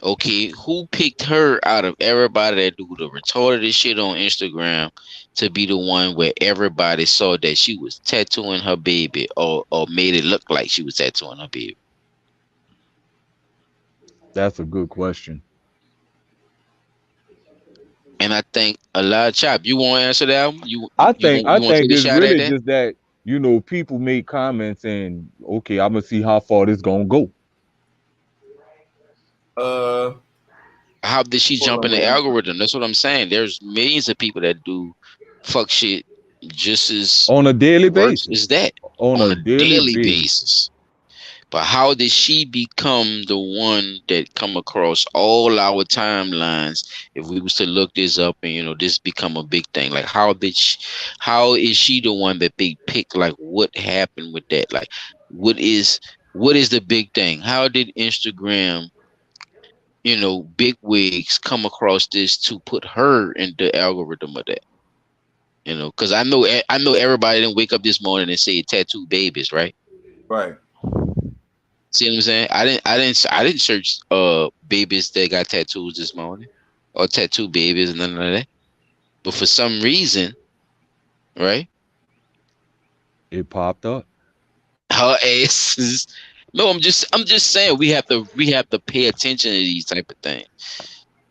Okay, who picked her out of everybody that do the retarded shit on Instagram to be the one where everybody saw that she was tattooing her baby or made it look like she was tattooing her baby? That's a good question. And I think a lot of chop. You want to answer that one? I think want to take a it's shot at really that? just that people make comments and okay, I'm gonna see how far this gonna go. How did she jump in the algorithm? That's what I'm saying. There's millions of people that do fuck shit just as On a daily worse basis. as that On a daily basis. But how did she become the one that come across all our timelines? If we was to look this up and this become a big thing, like how is she the one that they pick? Like what happened with that? Like what is the big thing? How did Instagram, big wigs come across this to put her in the algorithm of that? You know, because I know everybody didn't wake up this morning and say tattoo babies, right? Right. See what I'm saying? I didn't search babies that got tattoos this morning or tattoo babies and none of that. But for some reason, right? It popped up. Her ass is no. I'm just saying we have to pay attention to these type of things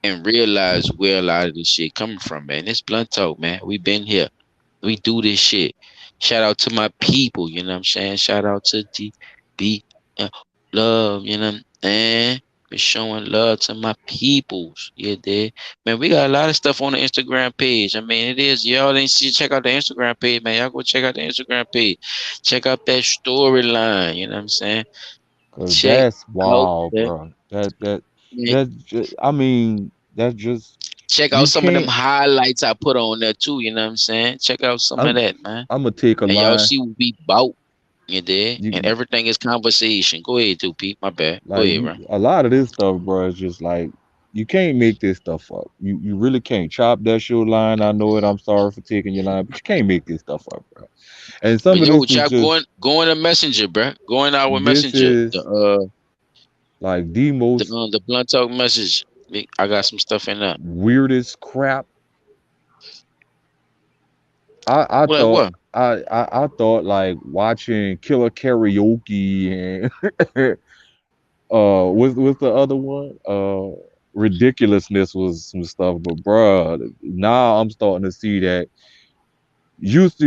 and realize where a lot of this shit coming from, man. It's blunt talk, man. We been here. We do this shit. Shout out to my people, you know what I'm saying? Shout out to DB Love, you know what I'm saying? Been showing love to my peoples. Yeah, there. Man, we got a lot of stuff on the Instagram page. I mean, it is. Y'all didn't see, check out the Instagram page, man. Y'all go check out the Instagram page. Check out that storyline, you know what I'm saying? Cause Check that's out wild, that. bro. That's just, I mean, that's just Check out you some of them can't. highlights I put on there too, you know what I'm saying? Check out some of I'm that, man. I'm gonna take a And y'all line. see what we bout. You did, and You everything is conversation. Go ahead, two Pete. My bad. Go like ahead, bro. a lot of this stuff, bro, is just like you can't make this stuff up. You really can't. Chop, that's your line. I know it. I'm sorry for taking your line, but you can't make this stuff up, bro. And some But of yo, this is chap, just go in the messenger, bro. Go in our this messenger. is like the most The blunt talk message. I got some stuff in there. weirdest crap. I What? thought What? I thought like watching Killer Karaoke and what's the other one? Ridiculousness was some stuff, but bruh, now I'm starting to see that just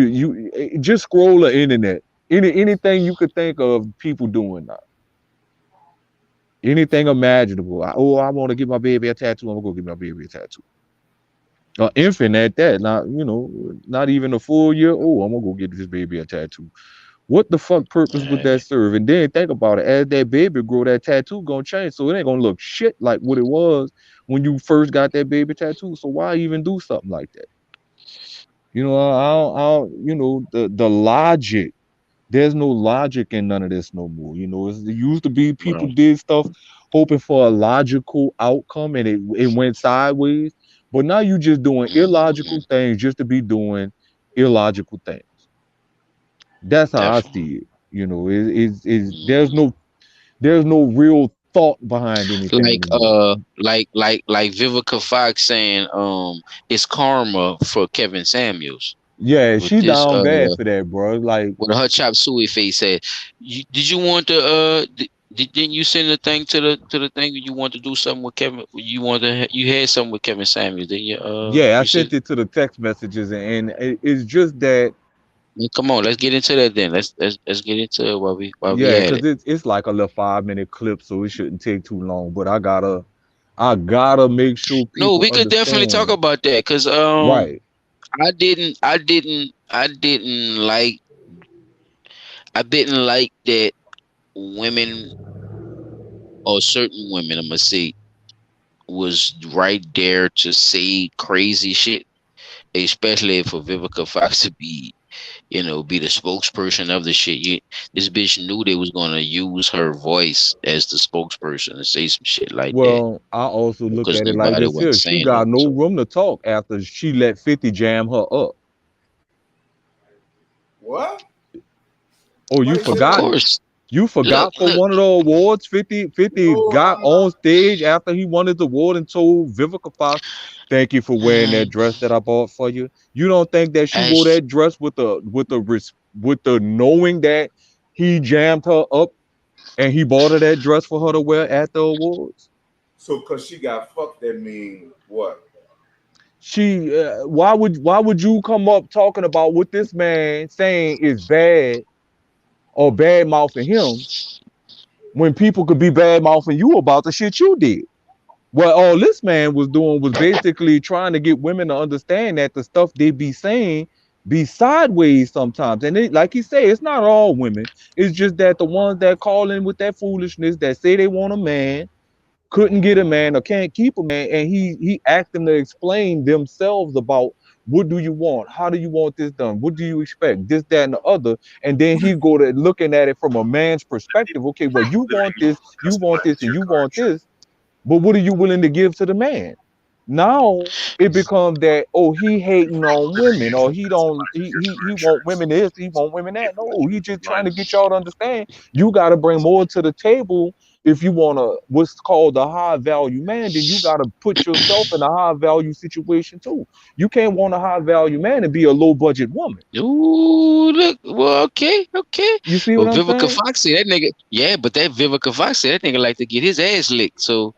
scroll the internet. Anything you could think of people doing now. Anything imaginable. I want to get my baby a tattoo. I'm gonna go get my baby a tattoo. Infant at that, not not even a full year old. I'm gonna go get this baby a tattoo. What the fuck purpose would that serve? And then think about it. As that baby grow, that tattoo gonna change. So it ain't gonna look shit like what it was when you first got that baby tattoo. So why even do something like that? The logic. There's no logic in none of this no more. It used to be people Right. did stuff hoping for a logical outcome and it went sideways. But now you just doing illogical things just to be doing illogical things. That's how I Definitely. see it. There's no real thought behind anything Like anymore. like Vivica Fox saying it's karma for Kevin Samuels Yeah, with she this down bad for that, bro. Like, with her chop suey face said, did you want to didn't you send the thing to the thing you want to do something with Kevin? You had something with Kevin Samuels, didn't you? yeah, I You said, sent it to the text messages, and it's just that, come on, let's get into that then. Let's get into it while we yeah, at because it. it's like a little 5 minute clip, so it shouldn't take too long. But I gotta make sure No, people we could definitely talk understand. about that because Right. I didn't like that women or certain women, I'm gonna say, was right there to say crazy shit, especially for Vivica Fox to be the spokesperson of the shit. This bitch knew they was gonna use her voice as the spokesperson and say some shit like that Well, I also look because at it like nobody this wasn't here. She saying got nothing no to her. room to talk after she let 50 jam her up. What? Oh, you Why you say Of forgot? that? course, You look, forgot for look. one of the awards? 50 No, got on stage after he won his award and told Vivica Fox, "Thank you for wearing that dress that I bought for you." You don't think that she I, wore that dress with the knowing that he jammed her up and he bought her that dress for her to wear at the awards? so because she got fucked, that mean what? Why would you come up talking about what this man saying is bad or bad mouthing him when people could be bad mouthing you about the shit you did? What all this man was doing was basically trying to get women to understand that the stuff they be saying be sideways sometimes. And like he said, it's not all women. It's just that the ones that call in with that foolishness that say they want a man, couldn't get a man or can't keep a man, and he asked them to explain themselves about what do you want, how do you want this done, what do you expect, this, that, and the other. And then he go to looking at it from a man's perspective. Okay, well, you want this, and you want this, but what are you willing to give to the man? Now it becomes that, oh, he hating on women, or he want women this, he want women that. No, he just trying to get y'all to understand you got to bring more to the table. If you want to what's called a high value man, then you got to put yourself in a high value situation too. You can't want a high value man and be a low budget woman. Ooh, look. Well, okay. You see Well, what I'm Vivica saying? Fox said that nigga. Yeah, but that Vivica Fox said that nigga like to get his ass licked. So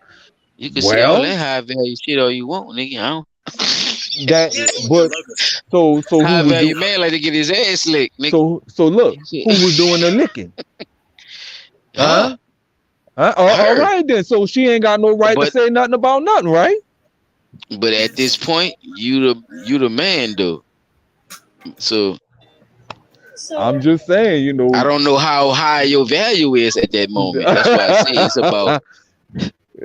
you can say all that Well, high value shit all you want, nigga. I don't. that but so who High was value doing man like to get his ass licked, nigga. so look, who was doing the licking? Huh? All Her. right then. So she ain't got no right to But say nothing about nothing, right? at this point, you the man though. So I'm just saying, you I know. don't know how high your value is at that moment. That's why I say it's about.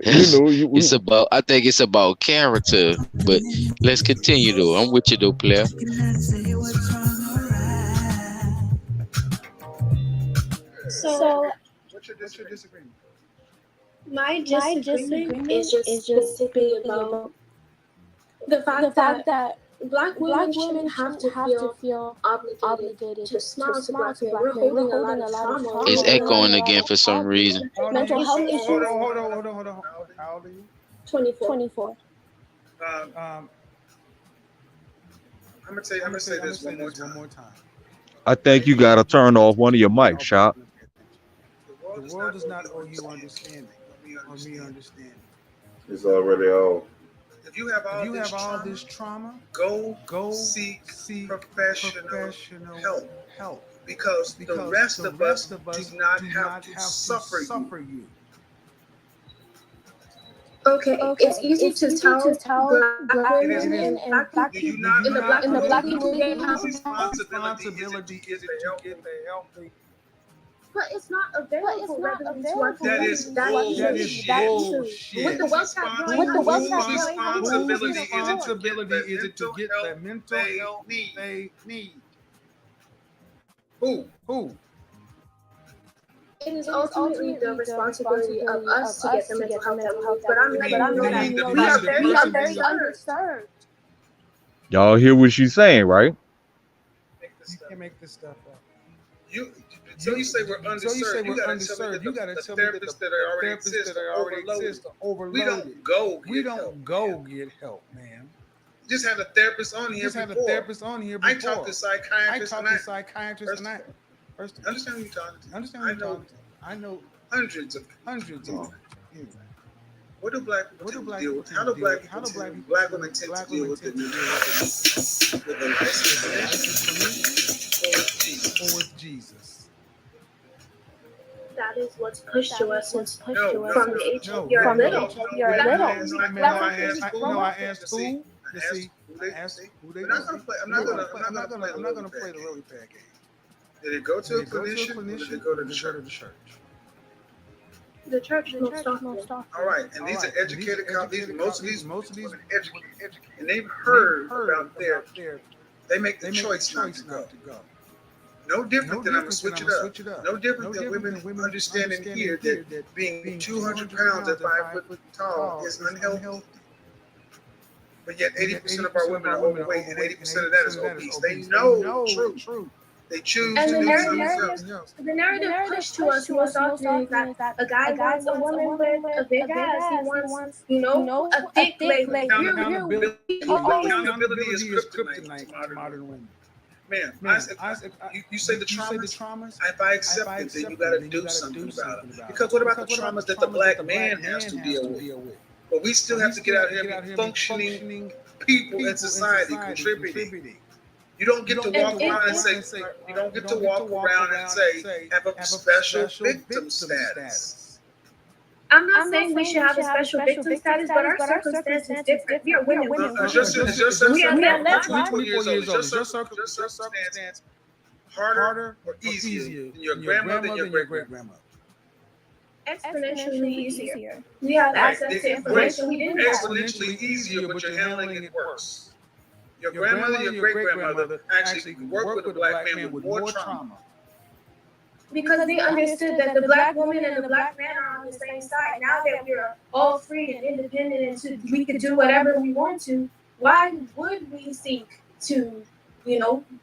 You know, It's about. I think it's about character. But let's continue though. I'm with you though, player. So What's your disagreement? my disagreement is just specifically about the fact that Black women shouldn't have to feel obligated to smile to Black men. We're holding a lot of trauma. It's We're holding echoing a lot again of for some trauma, reason. mental health issues. Hold on. How old are you? 24. I'm gonna say this one more time. I think you gotta turn off one of your mics, Shop. The world does not owe you understanding or me understanding. It's already all. If you have all this trauma, go seek professional help. Because the rest of us do not have to suffer you. Okay, it's easy to tell Black women and Black people in the Black community have responsibility is it to get the help they. But it's not available readily to our That is bullshit. With the West Whose responsibility is it to get the mental health they need? Who? It is ultimately the responsibility of us to get the mental health that we need. But I'm letting you know that we are very underserved. Y'all hear what she's saying, right? You can't make this stuff up. So you say we're underserved. You gotta tell me that the therapists that already exist are overloaded. We don't go get help, man. Just have a therapist on here. Before. I talk to psychiatrists and I. First, understand who you're talking to. I know hundreds of them. What do black people deal with? How do black women tend to deal with it? Or with Jesus. That is what's pushed to us from the age of you're little. I asked who. I asked who they. I'm not gonna play the really bad game. Did it go to a clinician or did it go to the church? The church most often. All right, and these are educated couples. Most of these are educated, and they've heard about therapy. They make the choice not to go. No different than I'm gonna switch it up. No different than women understanding here that being 200 pounds at 5 foot tall is unhealthy. But yet 80% of our women are overweight and 80% of that is obese. They know the truth. They choose to do something else. The narrative pushed to us most often is that a guy wants a woman with a big ass. He wants, a thick leg. Accountability is kryptonite to modern women. Man, you say the traumas. If I accept it, then you got to do something about it. Because what about the traumas that the black man has to deal with? But we still have to get out here and be functioning people in society, contributing. You don't get to walk around and say, you don't get to walk around and say, have a special victim status. I'm not saying we should have a special victim status, but our circumstance is different. We are women. We are less 24 years old. Is your circumstance harder or easier than your grandmother and your great-grandmother? Exponentially easier. We have access to information we didn't have. Exponentially easier, but you're handling it worse. Your grandmother and your great-grandmother actually worked with a black man with more trauma. because they understood that the black woman and the black man are on the same side. Now that we're all free and independent and we could do whatever we want to, why would we seek to,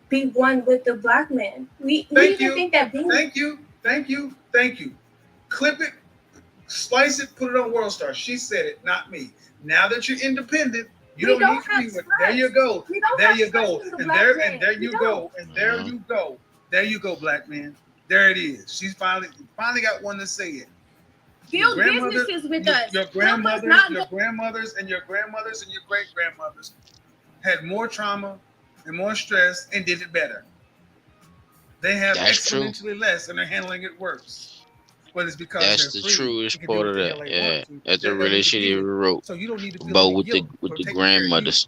be one with the black man? We even think that being... Thank you. Clip it, slice it, put it on World Star. She said it, not me. Now that you're independent, you don't need to be with. There you go. There you go. And there you go. And there you go. There you go, black man. There it is. She's finally got one to say it. Build businesses with us. Your grandmothers and your great grandmothers had more trauma and more stress and did it better. They have exponentially less and they're handling it worse. But it's because that's the truest part of that. Yeah, that's the really shit he wrote. So you don't need to feel about with the grandmothers.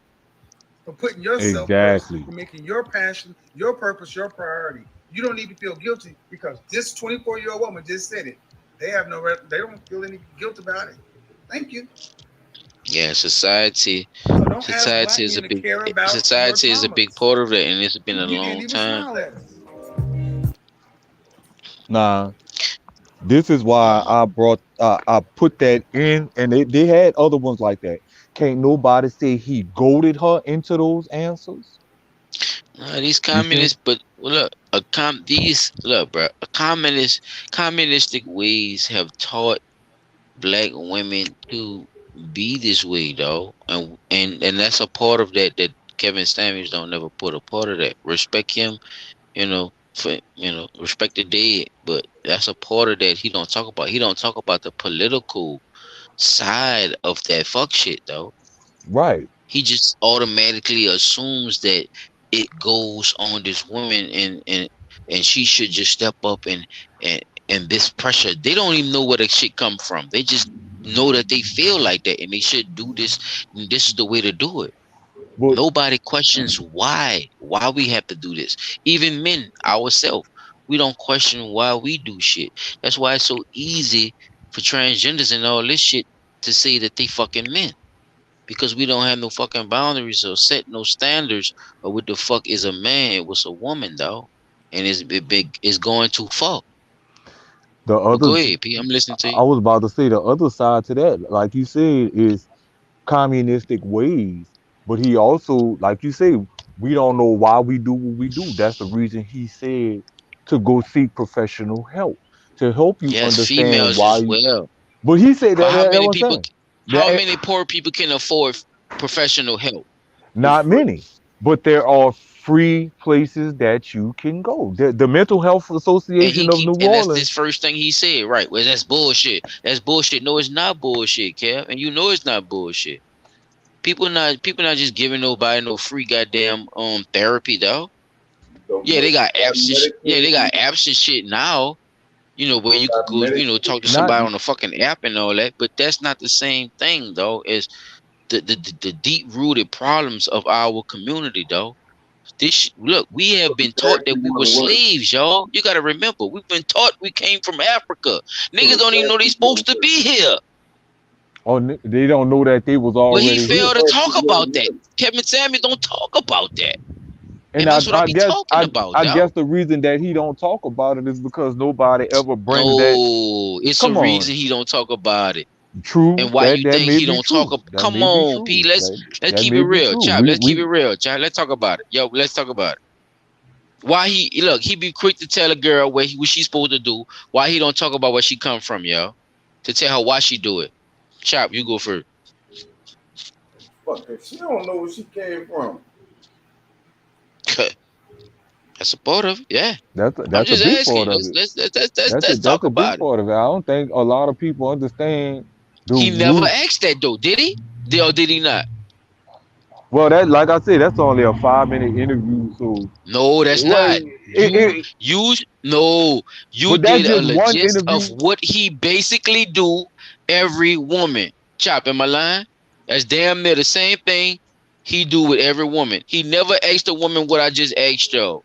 For putting yourself first, for making your passion, your purpose, your priority. You don't need to feel guilty because this 24-year-old woman just said it. They don't feel any guilt about it. Thank you. Yeah, society is a big part of that, and it's been a long time. Nah, this is why I put that in, and they had other ones like that. Can't nobody say he goaded her into those answers? These communists, but look, communistic ways have taught black women to be this way, though, and that's a part of that Kevin Samuels don't never put a part of that. Respect him, respect the dead, but that's a part of that he don't talk about. He don't talk about the political side of that fuck shit, though. Right. He just automatically assumes that it goes on this woman and she should just step up and this pressure. They don't even know where the shit come from. They just know that they feel like that and they should do this. And this is the way to do it. Well, nobody questions why we have to do this. Even men ourselves, we don't question why we do shit. That's why it's so easy for transgenders and all this shit to say that they fucking men. Because we don't have no fucking boundaries or set no standards of what the fuck is a man. It was a woman, though. And it's going too far. Go ahead, P. I'm listening to you. I was about to say the other side to that, like you said, is communistic ways. But he also, like you say, we don't know why we do what we do. That's the reason he said to go seek professional help to help you understand why. But he said that. How many poor people can afford professional help? Not many, but there are free places that you can go. The Mental Health Association of New Orleans. That's this first thing he said, right? Well, that's bullshit. That's bullshit. No, it's not bullshit, Kev. And you know it's not bullshit. People not just giving nobody no free goddamn therapy, though. Yeah, they got apps. Yeah, they got apps and shit now. Where you could go, talk to somebody on a fucking app and all that. But that's not the same thing, though, as the deep-rooted problems of our community, though. Look, we have been taught that we were slaves, y'all. You got to remember, we've been taught we came from Africa. Niggas don't even know they supposed to be here. Oh, they don't know that they was already here. Well, he failed to talk about that. Kevin Samuels don't talk about that. And that's what I guess the reason that he don't talk about it is because nobody ever brings that. Oh, it's a reason he don't talk about it. True. And why you think he don't talk about? Come on, P. Let's keep it real, Chop. Let's keep it real, Chop. Let's talk about it. Yo, let's talk about it. Why he be quick to tell a girl what she's supposed to do. Why he don't talk about where she come from, yo? To tell her why she do it. Chop, you go first. Fuck, if she don't know where she came from. That's a part of it, yeah. That's a big part of it. Let's talk about it. Part of it. I don't think a lot of people understand. He never asked that though, did he? Or did he not? Well, that, like I said, that's only a 5-minute interview. So no, that's not. You did a legit of what he basically do every woman. Chop, am I lying? That's damn near the same thing he do with every woman. He never asked a woman what I just asked y'all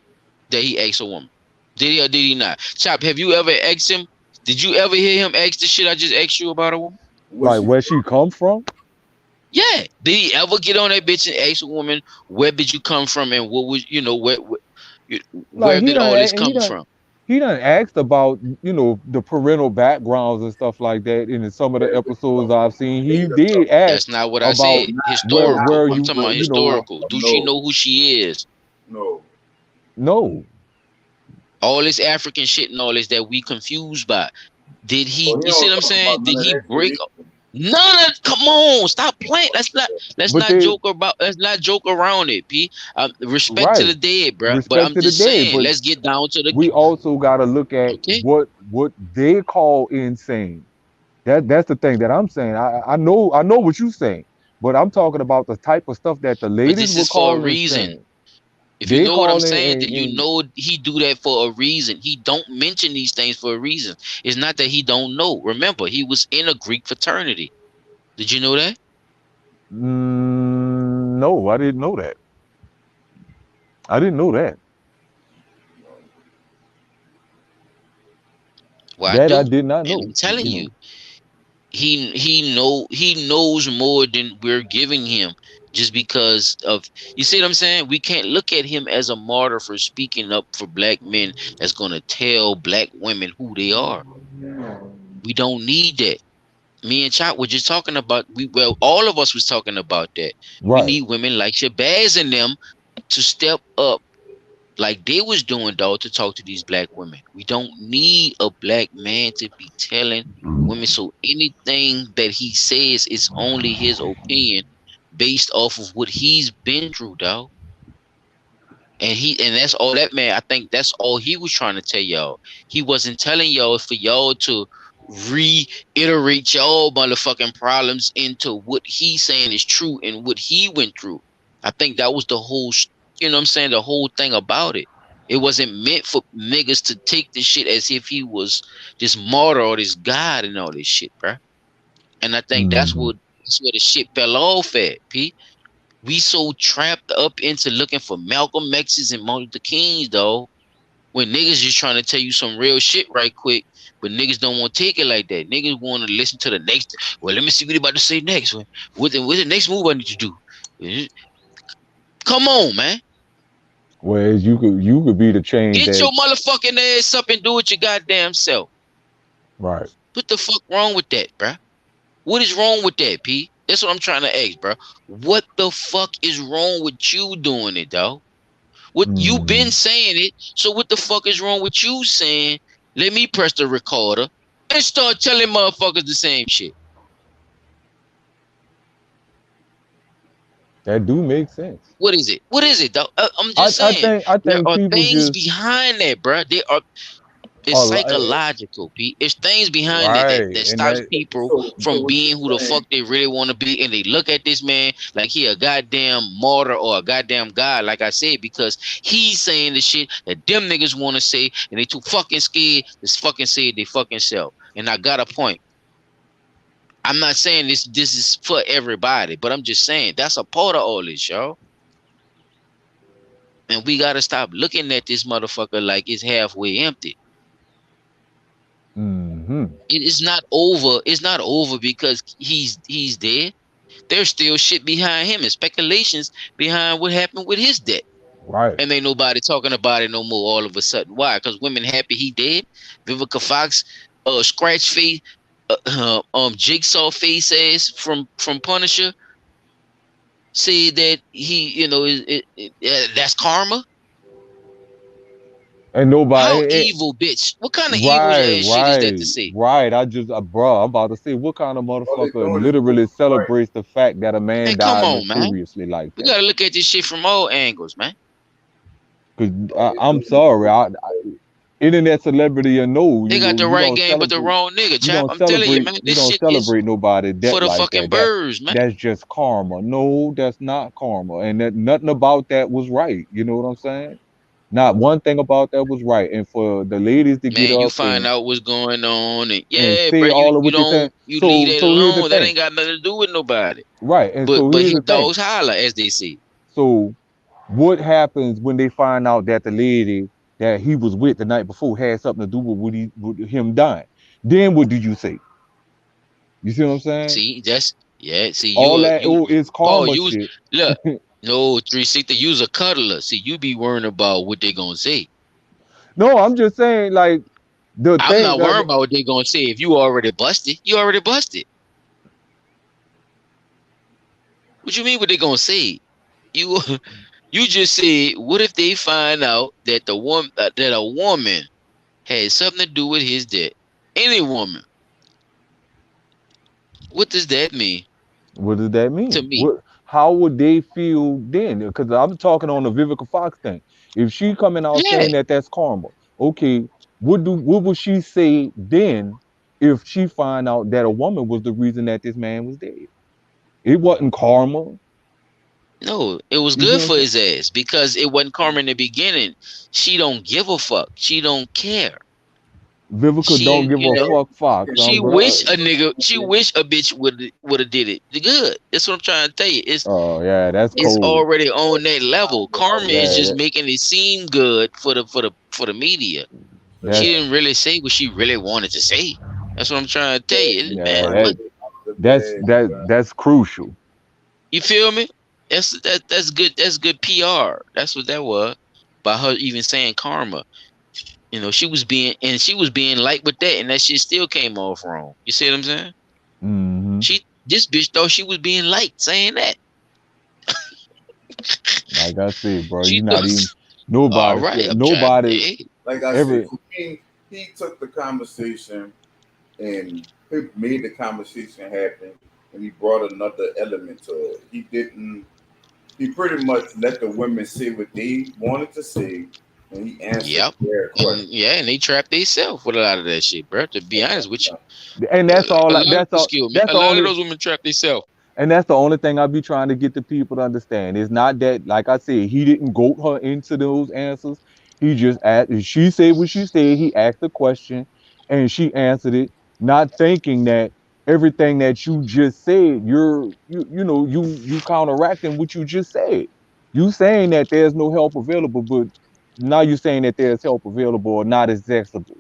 that he asked a woman. Did he or did he not? Chop, have you ever asked him? Did you ever hear him ask the shit I just asked you about a woman? Like where she come from? Yeah. Did he ever get on that bitch and ask a woman, where did you come from and what was, where did all this come from? he done asked about, the parental backgrounds and stuff like that. And in some of the episodes I've seen, he did ask That's not what I about said. Historical. where I'm you, talking about historical. Do she know who she is? No. All this African shit and all this that we confused by. Did he? You see what I'm saying? Did he break? None of. Come on, stop playing. Let's not joke around it, P. Respect to the dead, bro. But Respect I'm to the just dead, saying, but let's get down to the. we also got to look at Okay. what they call insane. That's the thing that I'm saying. I know what you're saying, but I'm talking about the type of stuff that the But ladies this will is for a call reason. insane. If you know what I'm call saying, then you know he do that for a reason. He don't mention these things for a reason. It's not that he don't know. Remember, he was in a Greek fraternity. Did you know that? No, I didn't know that. I didn't know that. Well, I did not know. And I'm telling you, he knows more than we're giving him, just because of, you see what I'm saying? We can't look at him as a martyr for speaking up for black men that's gonna tell black women who they are. We don't need that. Me and Chop were just talking about, all of us was talking about that. We need women like Shabazz and them to step up like they was doing, dog, to talk to these black women. We don't need a black man to be telling women. So anything that he says is only his opinion based off of what he's been through, dog. And that's all that man. I think that's all he was trying to tell y'all. He wasn't telling y'all for y'all to reiterate y'all motherfucking problems into what he's saying is true and what he went through. I think that was the whole, you know what I'm saying, the whole thing about it. It wasn't meant for niggas to take this shit as if he was this martyr or this god and all this shit, bruh. And I think that's where the shit fell off at, P. We so trapped up into looking for Malcolm X's and Martin Luther Kings, though, when niggas just trying to tell you some real shit right quick, but niggas don't want to take it like that. Niggas want to listen to the next. Well, let me see what he about to say next. What's the next move I need to do? Come on, man. Whereas you could be the change. Get your motherfucking ass up and do it your goddamn self. Right. What the fuck wrong with that, bruh? What is wrong with that, P? That's what I'm trying to ask, bro. What the fuck is wrong with you doing it, dog? You been saying it, so what the fuck is wrong with you saying, let me press the recorder and start telling motherfuckers the same shit? That do make sense. What is it? What is it, dog? I'm just saying. I think there are things just behind that, bro. It's psychological, Pete. It's things behind that stops people from being who the fuck they really want to be, and they look at this man like he a goddamn martyr or a goddamn god, like I said, because he's saying the shit that them niggas want to say, and they too fucking scared to fucking say it they fucking self. And I got a point. I'm not saying this is for everybody, but I'm just saying that's a part of all this, y'all. And we gotta stop looking at this motherfucker like it's halfway empty. It is not over. It's not over because he's dead. There's still shit behind him and speculations behind what happened with his death. Right. And ain't nobody talking about it no more all of a sudden. Why? Because women happy he dead. Vivica Fox, scratch face, jigsaw face ass from Punisher said that he, that's karma. And nobody. How evil, bitch? What kind of evil ass shit is that to say? Right. I'm about to say, what kind of motherfucker literally celebrates the fact that a man died mysteriously like that? We gotta look at this shit from all angles, man. Because I'm sorry, internet celebrity or no, they got the right game, but the wrong nigga. Chap, I'm telling you, man, this shit celebrate nobody for the fucking birds, man. That's just karma. No, that's not karma, and that nothing about that was right. You know what I'm saying? Not one thing about that was right. And for the ladies to get up, you find out what's going on, and bro, you leave that alone. That ain't got nothing to do with nobody, right? And but his dogs holler, as they say. So, what happens when they find out that the lady that he was with the night before had something to do with him dying? Then what do you say? You see what I'm saying? See, all that is karma shit. Look. No, 360, you's a cuddler. See, you be worrying about what they gonna say. No, I'm just saying, like, the I'm thing. not worried about what they're gonna say. If you already busted, you already busted. What you mean what they gonna say? You you just said, what if they find out that the woman that a woman had something to do with his death? Any woman. What does that mean What does that mean? to me? How would they feel then? Because I'm talking on the Vivica Fox thing. If she coming out Yeah. saying that that's karma, okay, what would she say then if she find out that a woman was the reason that this man was dead? It wasn't karma. No, it was You see good what for I'm his ass because it wasn't karma in the beginning. She don't give a fuck. She don't care. Vivica don't give a fuck, Fox. She Bro. wish a nigga. She wish a bitch would have did it good. That's what I'm trying to tell you. It's That's it's cold. already on that level. Karma is just Yeah. making it seem good for the media. She didn't really say what she really wanted to say. That's what I'm trying to tell you, man. That's crucial. You feel me? That's good. That's good PR. That's what that was. By her even saying karma. You know, she was being light with that, and that shit still came off wrong. You see what I'm saying? Mm-hmm. This bitch thought she was being light saying that. Like I said, bro, you not even nobody. All right, nobody. Like I said, for me, he took the conversation and he made the conversation happen, and he brought another element to it. He pretty much let the women say what they wanted to say, and he answered their question. And they trapped themselves with a lot of that shit, bro. To be honest with you, and that's all. A lot of only, those women trapped themselves. And that's the only thing I be trying to get the people to understand. It's not that, like I said, he didn't goat her into those answers. He just asked. She said what she said. He asked the question, and she answered it, not thinking that everything that you just said, you counteracting what you just said. You saying that there's no help available, but now you're saying that there's help available or not accessible.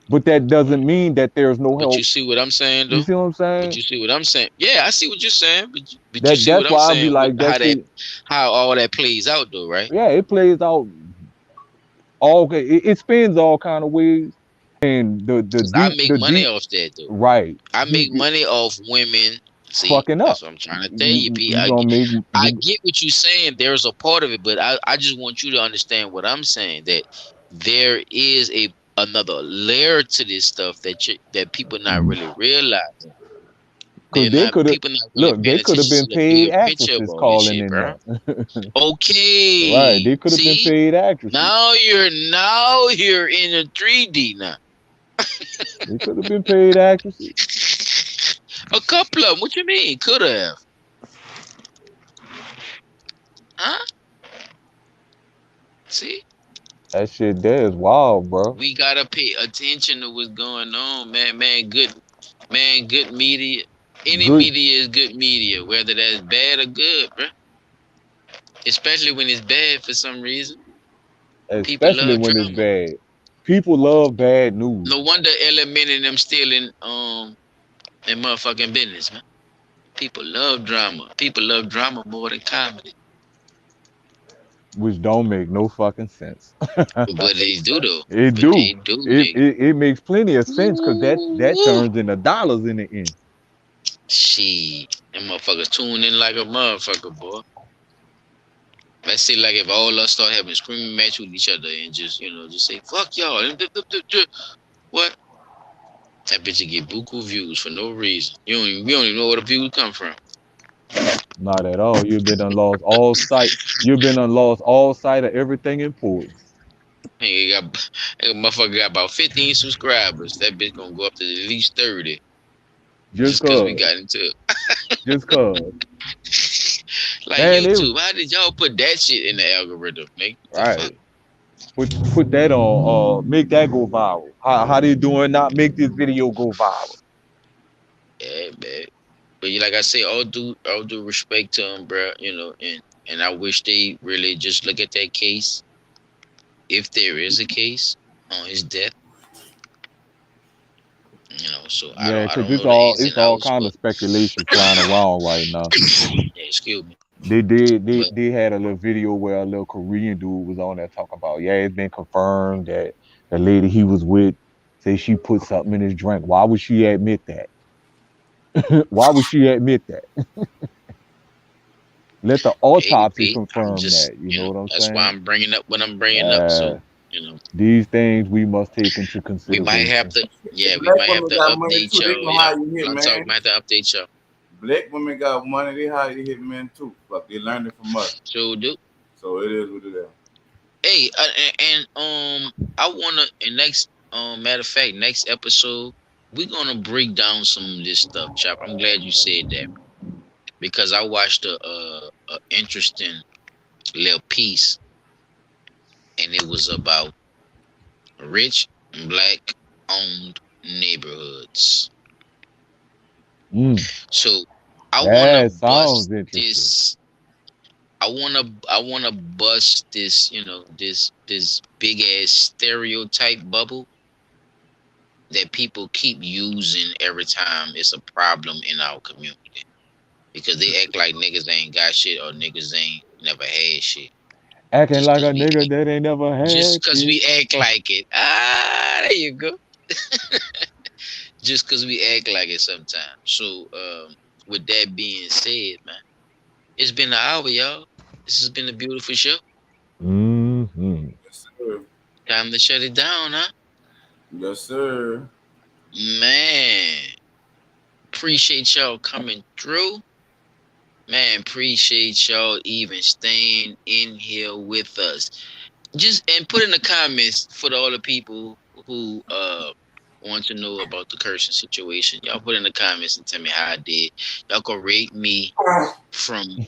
But that doesn't mean that there's no help. But you see what I'm saying, though? You see what I'm saying? But you see what I'm saying? Yeah, I see what you're saying. But That, you see that's what why I'm I saying? be like, how all that plays out, though, right? Yeah, it plays out. It spins all kind of ways, and I make money off that, though. Right. I make money off women. See, fucking up. That's what I'm trying to tell you, P. I get what you're saying. There's a part of it, but I just want you to understand what I'm saying. That there is another layer to this stuff that people not really realizing. Because they could have they could have been paid actresses calling in there. Okay. Right. They could have been paid actresses. Now you're in a 3D now. They could have been paid actresses. A couple of them. What you mean? Could have. Huh? See? That shit there is wild, bro. We gotta pay attention to what's going on, man. Good media. Any media is good media, whether that's bad or good, bro. Especially when it's bad for some reason. Especially when it's bad. People love bad news. No wonder Element and them still in their motherfucking business, man. People love drama. People love drama more than comedy. Which don't make no fucking sense. But they do though. It makes plenty of sense because that turns into dollars in the end. Shit, them motherfuckers tune in like a motherfucker, boy. Let's say like if all us start having screaming match with each other and just just say fuck y'all. What? That bitch will get buku views for no reason. We don't even know where the views come from. Not at all. You've been lost all sight. You've been lost all sight of everything important. Hey, motherfucker got about 15 subscribers. That bitch gonna go up to at least 30. Just because we got into it. Just cause. Like man, YouTube, how did y'all put that shit in the algorithm, nigga? Right. Put that on, make that go viral. How they doing not make this video go viral? Yeah, man. But like I say, all due respect to him, bro. And I wish they really just look at that case, if there is a case on his death. So yeah, because it's all kind of speculation flying around right now. Yeah, excuse me. They had a little video where a little Korean dude was on there talking about, yeah, it's been confirmed that The lady he was with say she put something in his drink. Why would she admit that? Why would she admit that? Let the autopsy confirm that. You know what I'm that's saying? why I'm bringing up what I'm bringing up. So, these things we must take into consideration. We might have to, we Black might have women to got money update too. They y'all. gonna hire you here, I'm man. talking about to update y'all. Black women got money. They hire you hit men too. But they learned it from us. So do. So it is what it is. Hey, I wanna next matter of fact, next episode we're gonna break down some of this stuff, Chop. I'm glad you said that because I watched a interesting little piece, and it was about rich Black owned neighborhoods. So I wanna bust this. I wanna bust this, this big ass stereotype bubble that people keep using every time it's a problem in our community. Because they act like niggas ain't got shit or niggas ain't never had shit. Acting like a nigga that ain't never had just because shit. we act like it. There you go. Just because we act like it sometimes. So with that being said, man, it's been an hour, y'all. This has been a beautiful show. Mm-hmm. Yes, sir. Time to shut it down, huh? Yes, sir. Man, appreciate y'all coming through. Man, appreciate y'all even staying in here with us. And put in the comments for all the people who want to know about the cursing situation. Y'all put in the comments and tell me how I did. Y'all can rate me from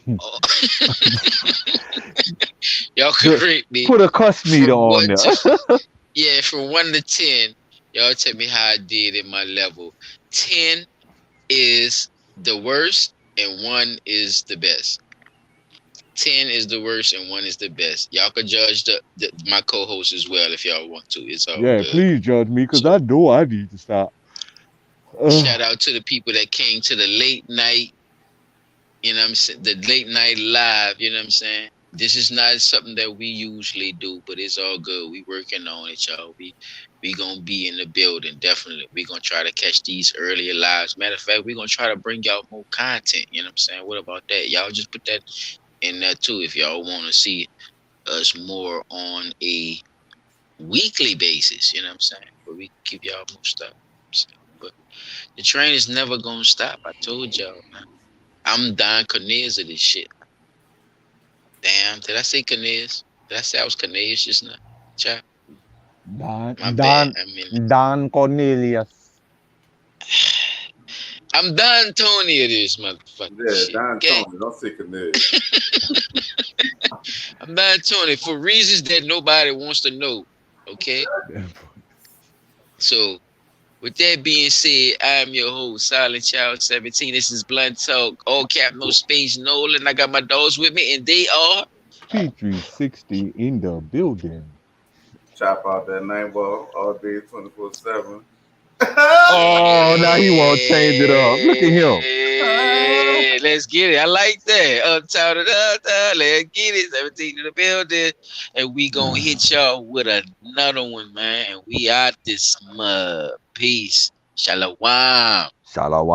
y'all can rate me. Put a cuss meter on there. Yeah, from 1 to 10. Y'all tell me how I did in my level. 10 is the worst and 1 is the best. 10 is the worst and 1 is the best. Y'all can judge my co-host as well if y'all want to. It's all good. Please judge me because I know I need to stop. Shout out to the people that came to the late night, you know what I'm saying? The late night live, you know what I'm saying? This is not something that we usually do, but it's all good. We working on it, y'all. We gonna be in the building, definitely. We gonna try to catch these earlier lives. Matter of fact, we gonna try to bring y'all more content, you know what I'm saying? What about that? Y'all just put that in there too if y'all want to see us more on a weekly basis, you know what I'm saying? But we give y'all more stuff. But the train is never gonna stop. I told y'all, man. I'm Don Cornelius of this shit. Damn, did I say Cornelius? Did I say I was Cornelius just now? Chop. Don Cornelius. I'm Don Tony of this motherfucker. Yeah, Don Tony. Don't say Cornelius. I'm Don Tony for reasons that nobody wants to know. Okay? So, with that being said, I'm your host, Silent Child 17. This is Blunt Talk, all cap, no space, Nolan. I got my dogs with me, and they are P360 in the building. Chop out that 9-ball all day, 24/7. Oh, now he won't change it up. Look at him. Hey, let's get it. I like that. Uptown and uptown. Let's get it. 17 in the building. And we gonna hit y'all with another one, man. And we out this mud. Peace. Shalom. Shalom.